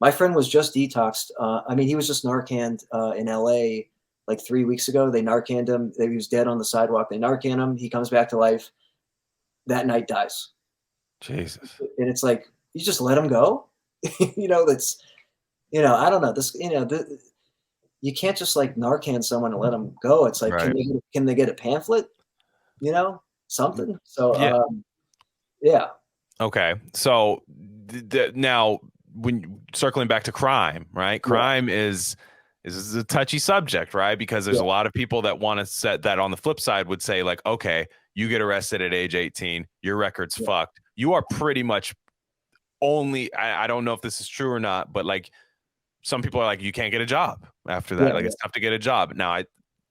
My friend was just detoxed. He was just Narcaned in LA like 3 weeks ago. They Narcaned him. He was dead on the sidewalk. They Narcan him. He comes back to life. That night dies. Jesus. And it's like, you just let him go? That's, I don't know. This, you can't just like Narcan someone and let them go. It's like, right. Can they get a pamphlet? Something. So, yeah. Okay. So now, when circling back to crime, right? Crime is a touchy subject, right? Because there's a lot of people that want to set that on the flip side would say, like, okay, you get arrested at age 18, your record's fucked. You are pretty much only, I don't know if this is true or not, but like some people are like, you can't get a job after that. It's tough to get a job. Now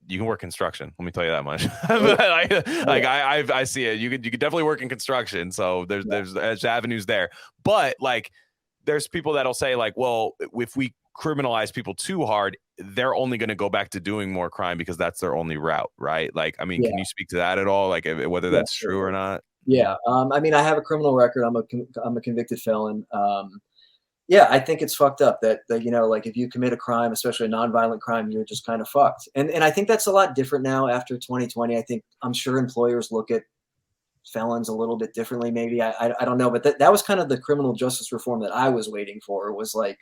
you can work construction. Let me tell you that much. But I see it. You could definitely work in construction. So there's avenues there. But like, there's people that'll say like, well, if we criminalize people too hard, they're only going to go back to doing more crime because that's their only route, right? Like, I mean, can you speak to that at all? Like, whether that's true or not? Yeah. I have a criminal record. I'm a convicted felon. I think it's fucked up that like if you commit a crime, especially a nonviolent crime, you're just kind of fucked. And I think that's a lot different now after 2020. I'm sure employers look at felons a little bit differently, maybe. I don't know, but that was kind of the criminal justice reform that I was waiting for. Was like,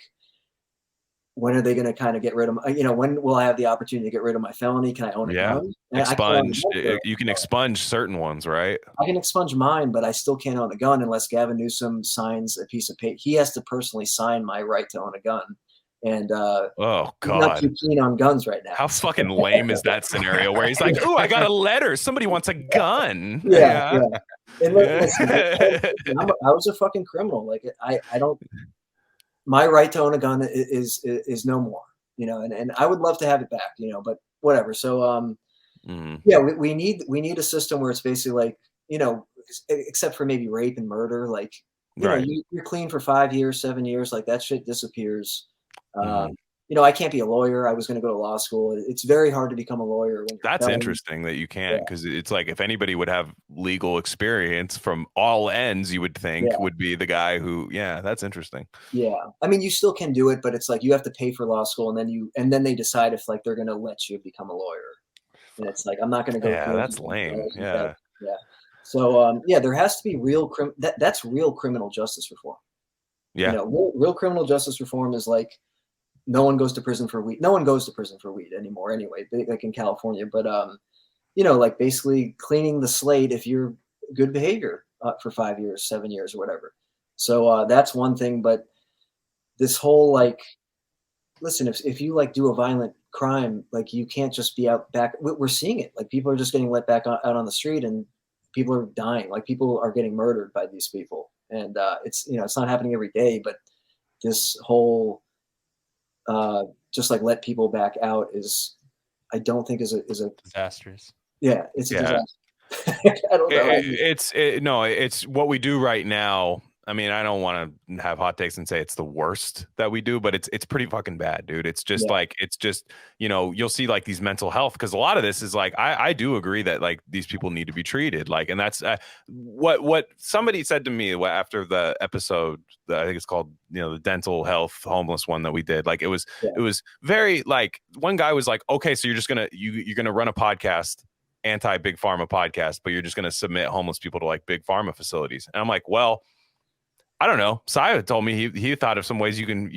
when are they going to kind of get rid of when will I have the opportunity to get rid of my felony? Can I own a gun? Expunge. You can expunge certain ones, right? I can expunge mine, but I still can't own a gun unless Gavin Newsom signs a piece of paper. He has to personally sign my right to own a gun. And oh god, not too keen on guns right now. How fucking lame is that scenario where he's like, "Oh, I got a letter. Somebody wants a gun." Yeah. And listen, I was a fucking criminal. Like, I don't. My right to own a gun is no more. And I would love to have it back. But whatever. So we need a system where it's basically like, except for maybe rape and murder, like you're clean for 5 years, 7 years, like that shit disappears. I can't be a lawyer. I was going to go to law school. It's very hard to become a lawyer. That's interesting that you can't, because it's like, if anybody would have legal experience from all ends, you would think would be the guy who, that's interesting. Yeah. You still can do it, but it's like, you have to pay for law school, and then they decide if like, they're going to let you become a lawyer. And it's like, I'm not going to go. Yeah, that's lame. Yeah. So, there has to be that's real criminal justice reform. Yeah. Real criminal justice reform is like, no one goes to prison for weed. No one goes to prison for weed anymore anyway, like in California. But, like basically cleaning the slate if you're good behavior for 5 years, 7 years or whatever. So that's one thing. But this whole, like, listen, if you like do a violent crime, like you can't just be out back. We're seeing it. Like people are just getting let back out on the street and people are dying. Like people are getting murdered by these people. And it's, you know, it's not happening every day, but this whole just like let people back out is, I don't think is a disastrous. Yeah, it's a Yeah. disaster. I don't know. It's what we do right now. I mean, I don't want to have hot takes and say it's the worst that we do, but it's pretty fucking bad, dude. It's just like, it's just, you know, you'll see like these mental health, because a lot of this is like, I do agree that like these people need to be treated, like, and that's what somebody said to me after the episode, I think it's called, you know, the dental health homeless one that we did. Like it was very like, one guy was like, okay, so you're gonna run a podcast, anti big pharma podcast, but you're just going to submit homeless people to like big pharma facilities. And I'm like, well, I don't know. Saya told me he thought of some ways you can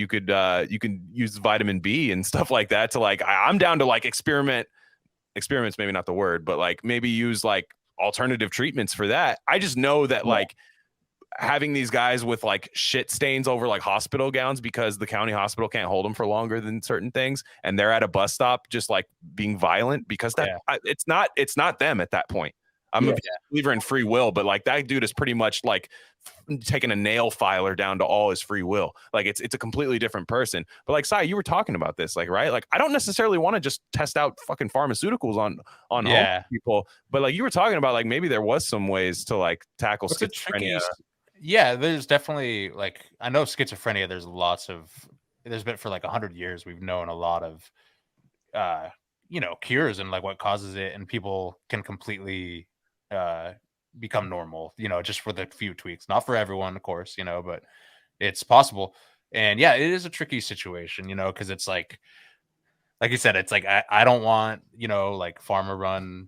use vitamin B and stuff like that to like, I'm down to like experiments, maybe not the word, but like maybe use like alternative treatments for that. I just know that like having these guys with like shit stains over like hospital gowns because the county hospital can't hold them for longer than certain things, and they're at a bus stop just like being violent because it's not them at that point. I'm a believer in free will, but like that dude is pretty much like taking a nail filer down to all his free will. Like it's a completely different person. But like Sai, you were talking about this, like, right? Like I don't necessarily want to just test out fucking pharmaceuticals on homeless people, but like you were talking about, like maybe there was some ways to like tackle schizophrenia. Yeah, there's definitely like, I know schizophrenia, there's been for like 100 years, we've known a lot of you know, cures and like what causes it, and people can completely become normal, you know, just for the few tweaks. Not for everyone, of course, you know, but it's possible. And yeah, it is a tricky situation, you know, because it's like you said, it's like I don't want, you know, like farmer run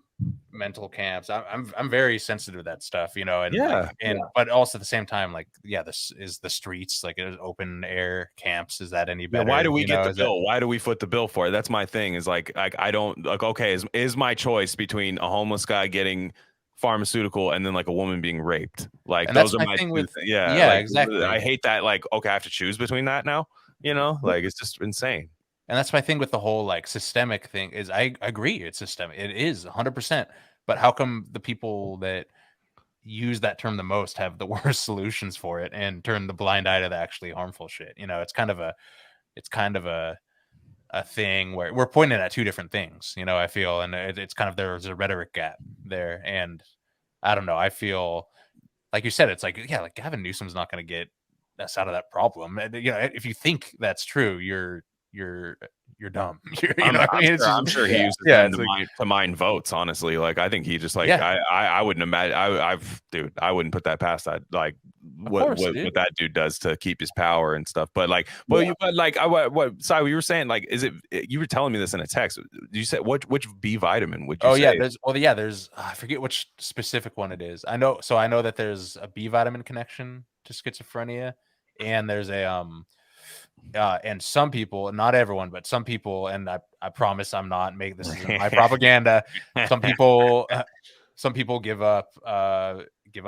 mental camps. I'm very sensitive to that stuff, you know, and but also at the same time, like, this is the streets, like it is open air camps. Is that any better? Why do we get the bill? Why do we foot the bill for it? That's my thing, is like I don't like, okay, is my choice between a homeless guy getting pharmaceutical and then like a woman being raped? Like those are my thing with like, exactly. I hate that, like, okay, I have to choose between that now, you know, like it's just insane. And that's my thing with the whole like systemic thing, is I agree it's systemic. It is 100%. But how come the people that use that term the most have the worst solutions for it and turn the blind eye to the actually harmful shit? You know, it's kind of a thing where we're pointing at two different things, you know, I feel, and it's kind of, there's a rhetoric gap there. And I don't know, I feel like you said, it's like, like Gavin Newsom's not going to get us out of that problem. And, you know, if you think that's true, you're dumb. I'm sure he uses them to mine votes, honestly. Like I think he just like I wouldn't imagine I wouldn't put that past that, like what that dude does to keep his power and stuff. But like what Sai, you were saying, like, is it, you were telling me this in a text, you said which B vitamin would you say? There's I forget which specific one it is. I know that there's a B vitamin connection to schizophrenia, and there's a and some people, not everyone, but some people, and I promise I'm not making this is my propaganda. Some people give up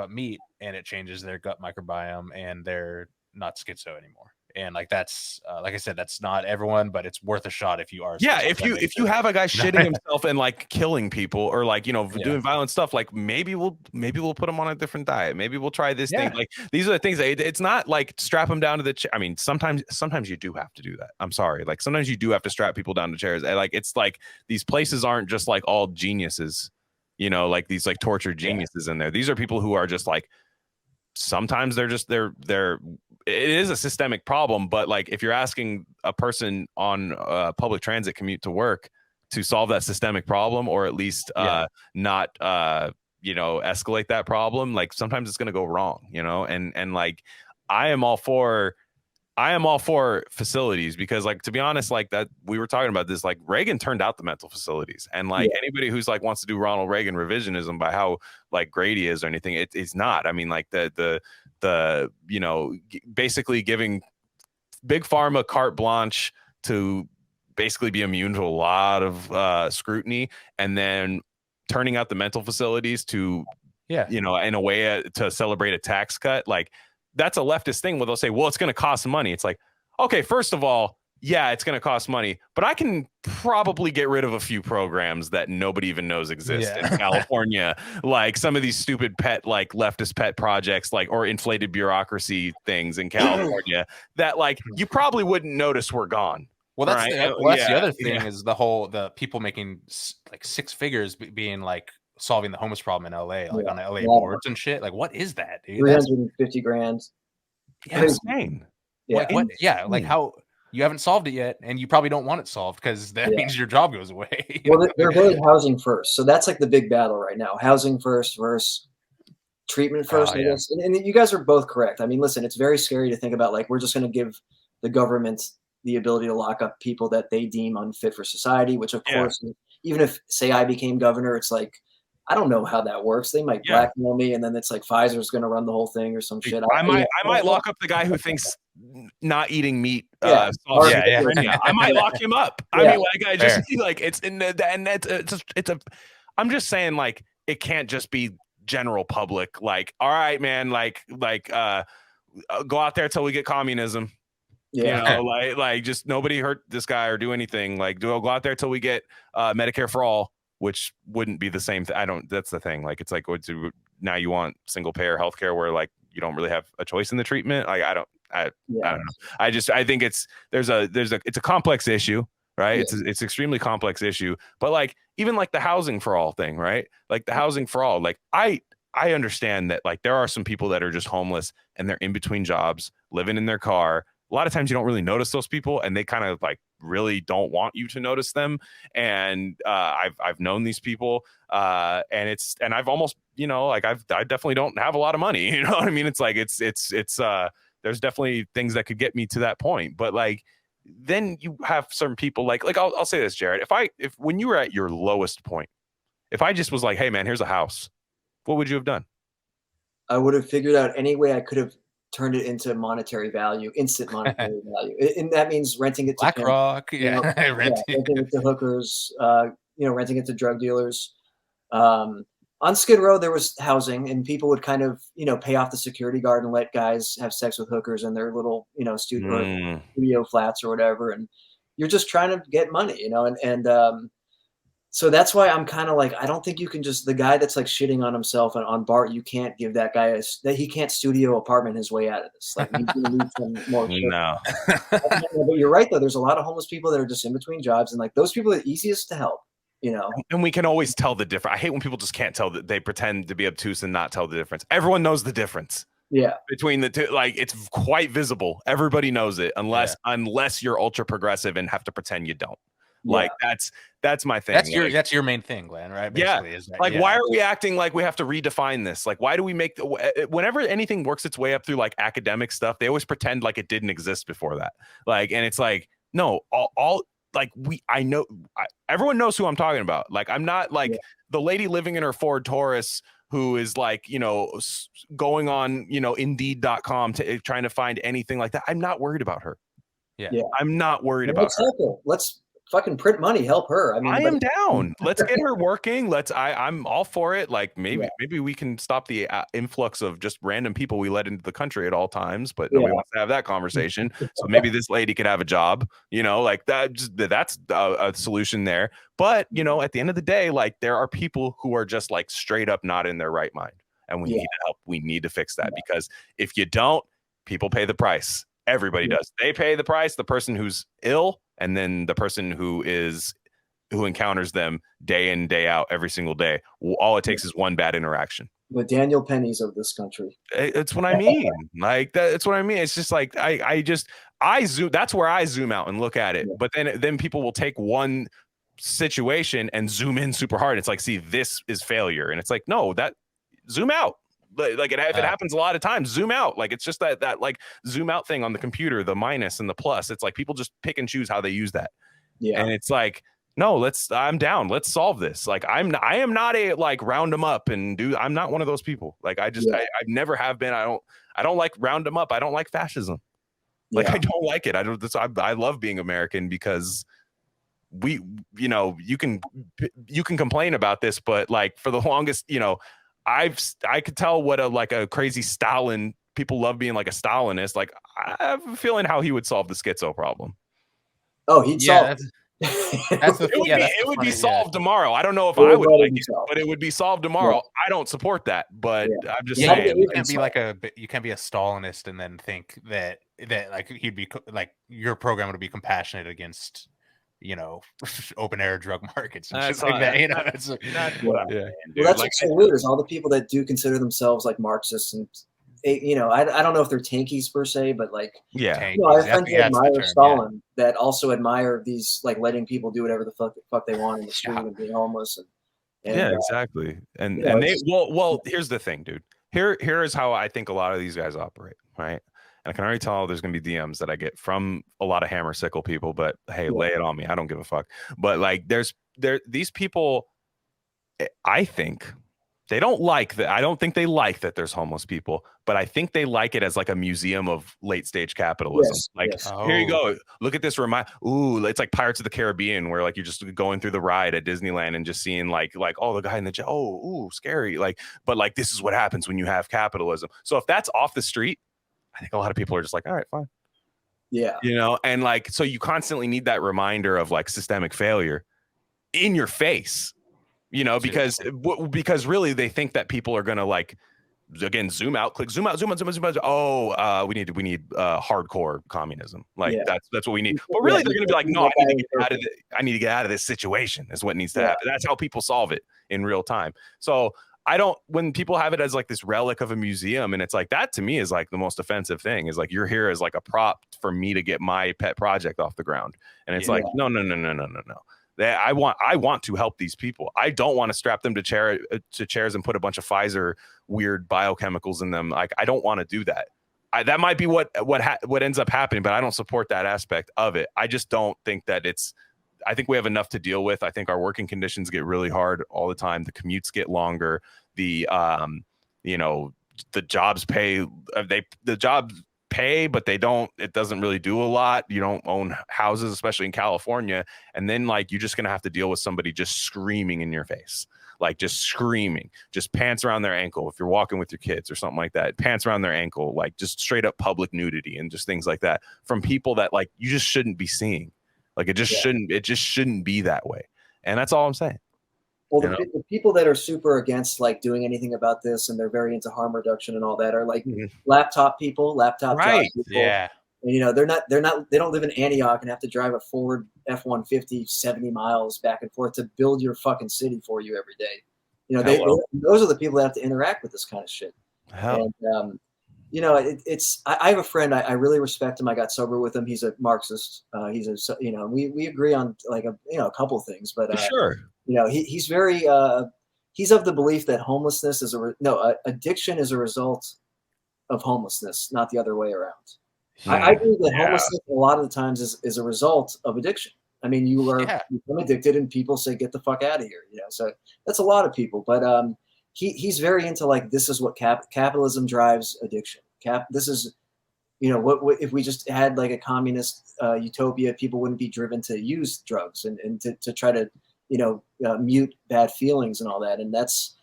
meat, and it changes their gut microbiome, and they're not schizo anymore. And like that's like I said, that's not everyone, but it's worth a shot if you are. Yeah, if you have a guy shitting himself and like killing people, or like, you know, doing violent stuff, like maybe we'll put him on a different diet. Maybe we'll try this thing. Like these are the things that it's not like strap him down to the I mean, sometimes you do have to do that. I'm sorry. Like sometimes you do have to strap people down to chairs. And like it's like these places aren't just like all geniuses, you know, like these like tortured geniuses in there. These are people who are just like, sometimes they're it is a systemic problem, but like if you're asking a person on public transit commute to work to solve that systemic problem, or at least not you know, escalate that problem, like sometimes it's going to go wrong, you know. And like I am all for facilities, because like, to be honest, like that, we were talking about this, like Reagan turned out the mental facilities, and like anybody who's like wants to do Ronald Reagan revisionism by how like great he is or anything, it's not. I mean, like the you know, basically giving big pharma carte blanche to basically be immune to a lot of scrutiny, and then turning out the mental facilities to you know, in a way to celebrate a tax cut. Like that's a leftist thing where they'll say, well, it's going to cost money. It's like, okay, first of all, yeah, it's going to cost money, but I can probably get rid of a few programs that nobody even knows exist in California, like some of these stupid pet, like leftist pet projects, like, or inflated bureaucracy things in California that like you probably wouldn't notice were gone. Well, that's right? that's the other thing is the people making like six figures being like solving the homeless problem in LA, like on LA boards and shit. Like, what is that, dude? 350 grand. Yeah, insane. Yeah. Like, what? Yeah, like how you haven't solved it yet, and you probably don't want it solved because that means your job goes away. Well, they're very housing first, so that's like the big battle right now: housing first versus treatment first. I guess. And you guys are both correct. I mean, listen, it's very scary to think about like we're just going to give the government the ability to lock up people that they deem unfit for society. Which, of course, even if say I became governor, it's like I don't know how that works. They might blackmail me, and then it's like Pfizer's going to run the whole thing or some shit. I might lock up the guy who thinks not eating meat. I might lock him up. I mean, like I just like it's in the and it's a. I'm just saying, like it can't just be general public. Like, all right, man, like go out there till we get communism. Yeah. You know, like just nobody hurt this guy or do anything. Like, go out there till we get Medicare for all. Which wouldn't be the same thing. That's the thing. Like, it's like now you want single payer healthcare where like you don't really have a choice in the treatment. Like, I don't know. I think it's a complex issue, right? Yeah. It's extremely complex issue. But like even like the housing for all thing, right? Like the housing for all. Like I understand that like there are some people that are just homeless and they're in between jobs, living in their car. A lot of times you don't really notice those people and they kind of like really don't want you to notice them. And I've known these people and I've almost, you know, like I definitely don't have a lot of money. You know what I mean? It's like it's there's definitely things that could get me to that point. But like then you have certain people like I'll say this, Jared. If when you were at your lowest point, if I just was like, hey man, here's a house, what would you have done? I would have figured out any way I could have turned it into monetary value, instant monetary value. And that means renting it to BlackRock, renting it to hookers, renting it to drug dealers. On Skid Row, there was housing and people would kind of, pay off the security guard and let guys have sex with hookers in their little, studio flats or whatever. And you're just trying to get money, so that's why I'm kind of like, I don't think you can just, the guy that's like shitting on himself and on Bart, you can't give that guy that he can't studio apartment his way out of this. Like he's gonna need some more. No. But you're right though. There's a lot of homeless people that are just in between jobs and like those people are the easiest to help, And we can always tell the difference. I hate when people just can't tell that they pretend to be obtuse and not tell the difference. Everyone knows the difference. Yeah. Between the two, like it's quite visible. Everybody knows it unless you're ultra progressive and have to pretend you don't. Like that's my thing. That's your main thing, Glenn, right? Basically, is that, why are we acting like we have to redefine this? Like, why do we make whenever anything works its way up through like academic stuff, they always pretend like it didn't exist before that. Like, and it's like, no, all like everyone knows who I'm talking about. Like, I'm not like the lady living in her Ford Taurus who is like, going on, Indeed.com trying to find anything like that. I'm not worried about her. Yeah. I'm not worried about her. Let's fucking print money, help her. I mean, I am down. Let's get her working. I'm all for it. Like maybe we can stop the influx of just random people we let into the country at all times, but nobody wants to have that conversation. So maybe this lady could have a job, like that's a solution there. But, at the end of the day, like there are people who are just like straight up not in their right mind and we need to help. We need to fix that because if you don't, people pay the price. Everybody does. They pay the price. The person who's ill and then the person who encounters them day in, day out, every single day. All it takes is one bad interaction. The Daniel Pennies of this country. It's what I mean. Like that's what I mean. It's just like I zoom. That's where I zoom out and look at it. But then people will take one situation and zoom in super hard. It's like, see, this is failure, and it's like, no, that zoom out. Like if it happens a lot of times, zoom out. Like it's just that like zoom out thing on the computer, the minus and the plus. It's like people just pick and choose how they use that. Yeah. And it's like, no, I'm down. Let's solve this. Like I am not a like round them up and I'm not one of those people. Like I never have been. I don't like round them up. I don't like fascism. Like I don't like it. I love being American because you can complain about this, but like for the longest, I could tell what a crazy Stalin. People love being like a Stalinist. Like I have a feeling how he would solve the schizo problem. Oh, he'd solve That's the It would be solved tomorrow. I don't know if It I would would already like be it, solved. but it would be solved tomorrow. Yeah. I don't support that, but Yeah. I'm just Yeah, saying. you like- can't be like you can't be a Stalinist and then think that like he'd be like your program would be compassionate against, you know, open air drug markets and shit like that. You know, That's what I'm saying, dude. Well, that's Like, what's so weird is all the people that do consider themselves like Marxists and you know, I don't know if they're tankies per se, but like yeah, tankies. you know, I have That's friends the- that that's the admire term, Stalin that also admire these like letting people do whatever the fuck they want in the street Yeah. and being homeless and yeah, exactly. And you know, and they it's- well, here's the thing, dude. Here is how I think a lot of these guys operate, right? And I can already tell there's gonna be DMs that I get from a lot of hammer sickle people, but hey, lay it on me. I don't give a fuck. But like these people, I think they don't like that. I don't think they like that there's homeless people, but I think they like it as like a museum of late stage capitalism. Yes, Like, yes. here you Oh. go. Look at this. Ooh, it's like Pirates of the Caribbean, where like you're just going through the ride at Disneyland and just seeing like, oh, the guy in the jail. Oh, ooh, scary. Like, but like this is what happens when you have capitalism. So if that's off the street, I think a lot of people are just like, all right, fine. Yeah. You know, and like, so you constantly need that reminder of like systemic failure in your face. You know, because really they think that people are gonna like, again, zoom out. Oh, we need hardcore communism. Like that's what we need. But really, they're gonna be like, no, I need to get out of this situation. Is what needs to happen. That's how people solve it in real time. So I don't. When people have it as like this relic of a museum, and it's like that to me is like the most offensive thing. Is like you're here as like a prop for me to get my pet project off the ground, and it's like no. I want to help these people. I don't want to strap them to chairs and put a bunch of Pfizer weird biochemicals in them. Like I don't want to do that. That might be what ends up happening, but I don't support that aspect of it. I just don't think that it's. I think we have enough to deal with. I think our working conditions get really hard all the time. The commutes get longer. The jobs pay. The jobs pay, but they don't. It doesn't really do a lot. You don't own houses, especially in California, and then like you're just gonna have to deal with somebody just screaming in your face, like just screaming, just pants around their ankle if you're walking with your kids or something like that, pants around their ankle, like just straight up public nudity and just things like that from people that like you just shouldn't be seeing. Like it just shouldn't be that way, and that's all I'm saying. Well, the people that are super against like doing anything about this and they're very into harm reduction and all that are like laptop job Right. people. Yeah. And you know, they don't live in Antioch and have to drive a Ford F-150 70 miles back and forth to build your fucking city for you every day. You know, those are the people that have to interact with this kind of shit. Hell. And you know, I have a friend I really respect him. I got sober with him. He's a Marxist. We agree on like a couple things, but sure. You know, he's very he's of the belief that homelessness is addiction is a result of homelessness, not the other way around. I believe that homelessness a lot of the times is a result of addiction. I mean, you become addicted and people say, get the fuck out of here. You know, so that's a lot of people, but he's very into like, this is what capitalism drives addiction. This is, you know, what if we just had like a communist utopia, people wouldn't be driven to use drugs and to try to, you know, mute bad feelings and all that. And that's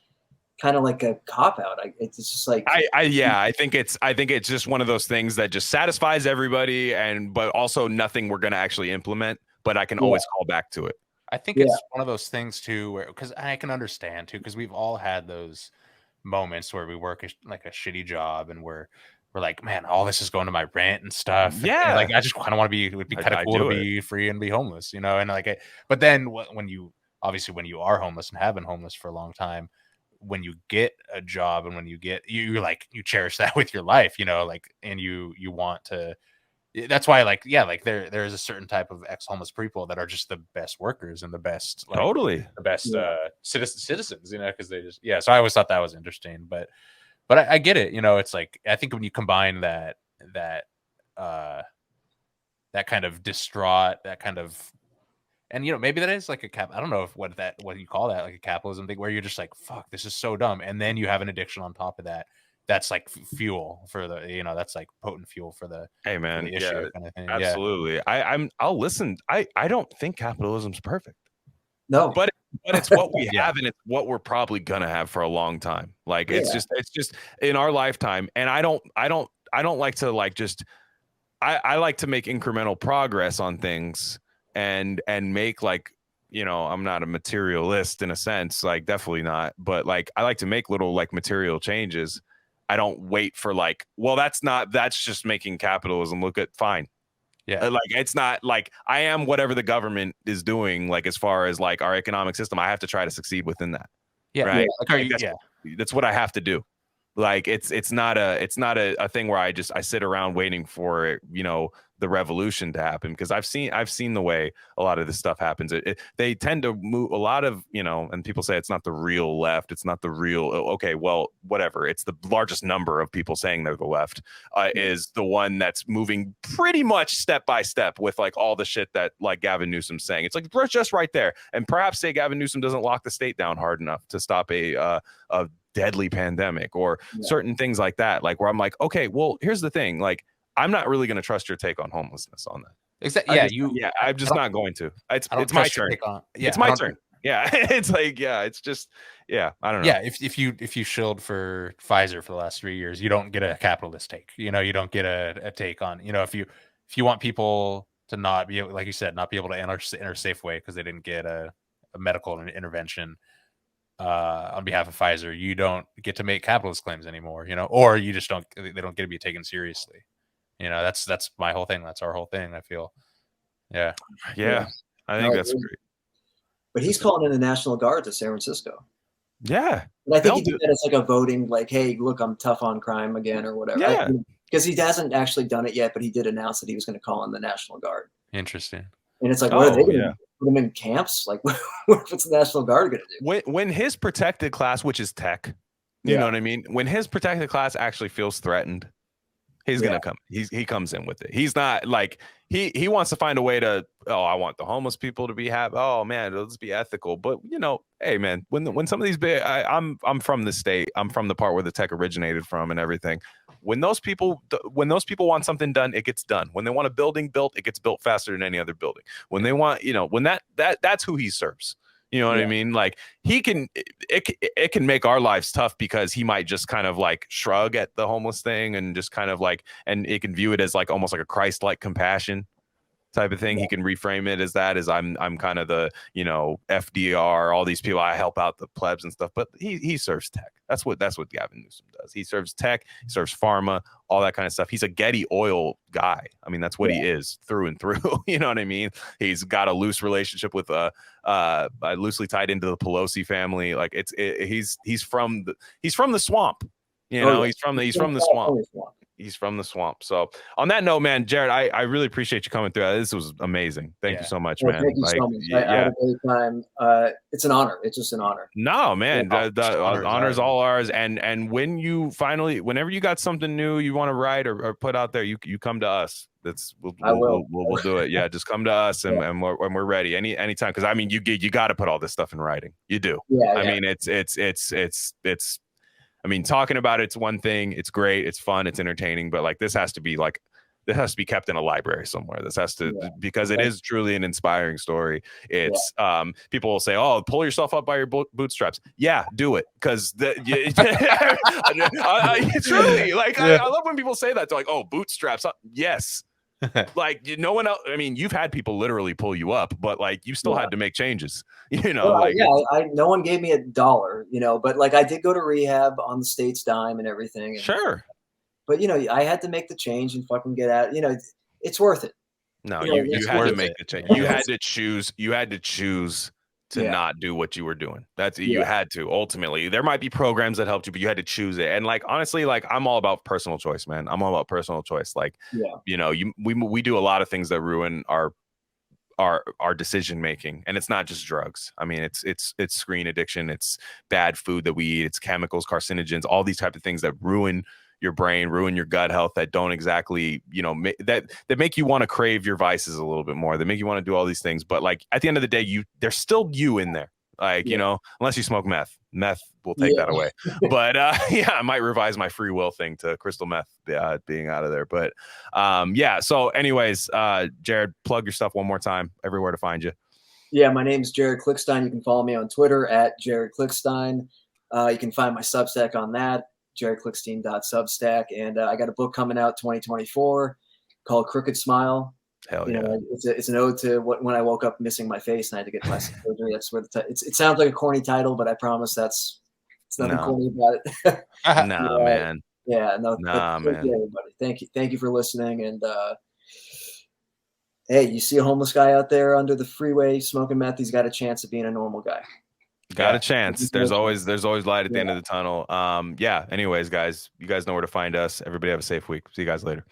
kind of like a cop out. It's just like, I think it's just one of those things that just satisfies everybody, but also nothing we're going to actually implement, but I can always call back to it. I think it's one of those things too, where, because I can understand too, because we've all had those moments where we work like a shitty job and we're like, man, all this is going to my rent and stuff. Yeah. And like, I just kind of want to be, it would be kind of cool to be free and be homeless, you know? And like, but then when you are homeless and have been homeless for a long time, when you get a job and when you get, you cherish that with your life, you know, like, and you want to, that's why like, there's a certain type of ex-homeless people that are just the best workers and the best, like, the best citizens, you know, because they just, so I always thought that was interesting, but I get it, you know. It's like, I think when you combine that kind of distraught, that kind of, and you know, maybe that is like I don't know what you call that, like a capitalism thing, where you're just like, fuck, this is so dumb, and then you have an addiction on top of that. That's like fuel for the, you know, that's like potent fuel for the, hey man, for the issue kind of thing. Absolutely. I'll listen. I don't think capitalism's perfect. No, but it's what we have, and it's what we're probably gonna have for a long time. Like it's just in our lifetime. And I don't like to like just I like to make incremental progress on things and make like, you know, I'm not a materialist in a sense, like definitely not, but like I like to make little like material changes. I don't wait for like, well, that's just making capitalism look at fine. Yeah. Like it's not like I am whatever the government is doing, like as far as like our economic system, I have to try to succeed within that. Yeah. Right. Like, That's what I have to do. Like it's not a thing where I sit around waiting for, you know, the revolution to happen, because I've seen the way a lot of this stuff happens. They tend to move a lot of, you know, and people say it's not the real left. It's not the real. Okay, well, whatever. It's the largest number of people saying they're the left is the one that's moving pretty much step by step with like all the shit that like Gavin Newsom's saying. It's like we're just right there. And perhaps say Gavin Newsom doesn't lock the state down hard enough to stop a deadly pandemic or certain things like that. Like where I'm like, okay, well, here's the thing. Like, I'm not really going to trust your take on homelessness on that. Exactly. I'm just not going to. It's my turn. It's my turn. Yeah. It's like, yeah, it's just, yeah, I don't know. Yeah. If you shilled for Pfizer for the last 3 years, you don't get a capitalist take. You know, you don't get a take on, you know, if you want people to not be able, like you said, not be able to enter Safeway because they didn't get a medical intervention on behalf of Pfizer, you don't get to make capitalist claims anymore, you know, or you just they don't get to be taken seriously. You know, that's my whole thing. That's our whole thing, I feel. Yeah. I think that's great. But he's calling in the National Guard to San Francisco. Yeah. And I think he did that as like a voting, like, hey, look, I'm tough on crime again or whatever. Yeah. Because he hasn't actually done it yet, but he did announce that he was going to call in the National Guard. Interesting. And it's like, what are they going to put them in camps? Like, what if the National Guard going to do? When his protected class, which is tech, you know what I mean? When his protected class actually feels threatened, he's gonna come. He comes in with it. He's not like he wants to find a way to. Oh, I want the homeless people to be happy. Oh man, let's be ethical. But you know, hey man, when some of these big, I'm from the state. I'm from the part where the tech originated from and everything. When those people want something done, it gets done. When they want a building built, it gets built faster than any other building. When they want, you know, when that's who he serves. You know what I mean? Like it can make our lives tough because he might just kind of like shrug at the homeless thing and just kind of like, and it can view it as like almost like a Christ-like compassion type of thing. He can reframe it as that, as I'm kind of the, you know, FDR, all these people, I help out the plebs and stuff, but he serves tech. That's what Gavin Newsom does. He serves tech, he serves pharma, all that kind of stuff. He's a Getty Oil guy. I mean, that's what he is through and through. You know what I mean? He's got a loose relationship with loosely tied into the Pelosi family. Like he's from the swamp. You know, he's from the swamp. He's from the swamp. So on that note, man, Jared, I really appreciate you coming through. This was amazing. Thank you so much, man. Thank you so much. I had a great time. It's an honor. It's just an honor. No, man, the honor's all ours. And whenever you got something new you want to write or put out there, you come to us. We'll do it. Yeah, just come to us and we're ready anytime. Because I mean, you got to put all this stuff in writing. You do. Yeah. I mean, it's. I mean, talking about it's one thing. It's great. It's fun. It's entertaining. But like this has to be kept in a library somewhere. This has to because it is truly an inspiring story. It's people will say, "Oh, pull yourself up by your bootstraps." Yeah, do it because truly like I love when people say that. They're like, "Oh, bootstraps." Yes. Like no one else. I mean, you've had people literally pull you up, but like you still had to make changes. You know, no one gave me $1, you know, but like I did go to rehab on the state's dime and everything. And, sure. But you know, I had to make the change and fucking get out. You know, it's worth it. No, you had to make the change. You had to choose. You had to choose to not do what you were doing. You had to. Ultimately, there might be programs that helped you, but you had to choose it. And like honestly, like I'm all about personal choice, man. I'm all about personal choice. Like you know, we do a lot of things that ruin our decision making, and it's not just drugs. I mean, it's screen addiction, it's bad food that we eat, it's chemicals, carcinogens, all these type of things that ruin your brain, ruin your gut health, that don't exactly, you know, that make you want to crave your vices a little bit more, that make you want to do all these things. But like at the end of the day, there's still you in there. Like, you know, unless you smoke meth will take that away. But I might revise my free will thing to crystal meth being out of there. But so anyways, Jared, plug your stuff one more time, everywhere to find you. Yeah, my name is Jared Klickstein. You can follow me on Twitter at Jared Klickstein. You can find my Substack on that, jaredklickstein.substack. And I got a book coming out 2024 called Crooked Smile. Hell You yeah. know, it's an ode to when I woke up missing my face and I had to get plastic surgery. That's where it sounds like a corny title, but I promise it's nothing corny about it. Nah, man. Yeah, no, but Nah, thank you, man. everybody. Thank you for listening. And hey, you see a homeless guy out there under the freeway smoking meth, he's got a chance of being a normal guy. Got a chance. There's always light at the end Yeah. of the tunnel. Yeah. Anyways, guys, you guys know where to find us. Everybody have a safe week. See you guys later.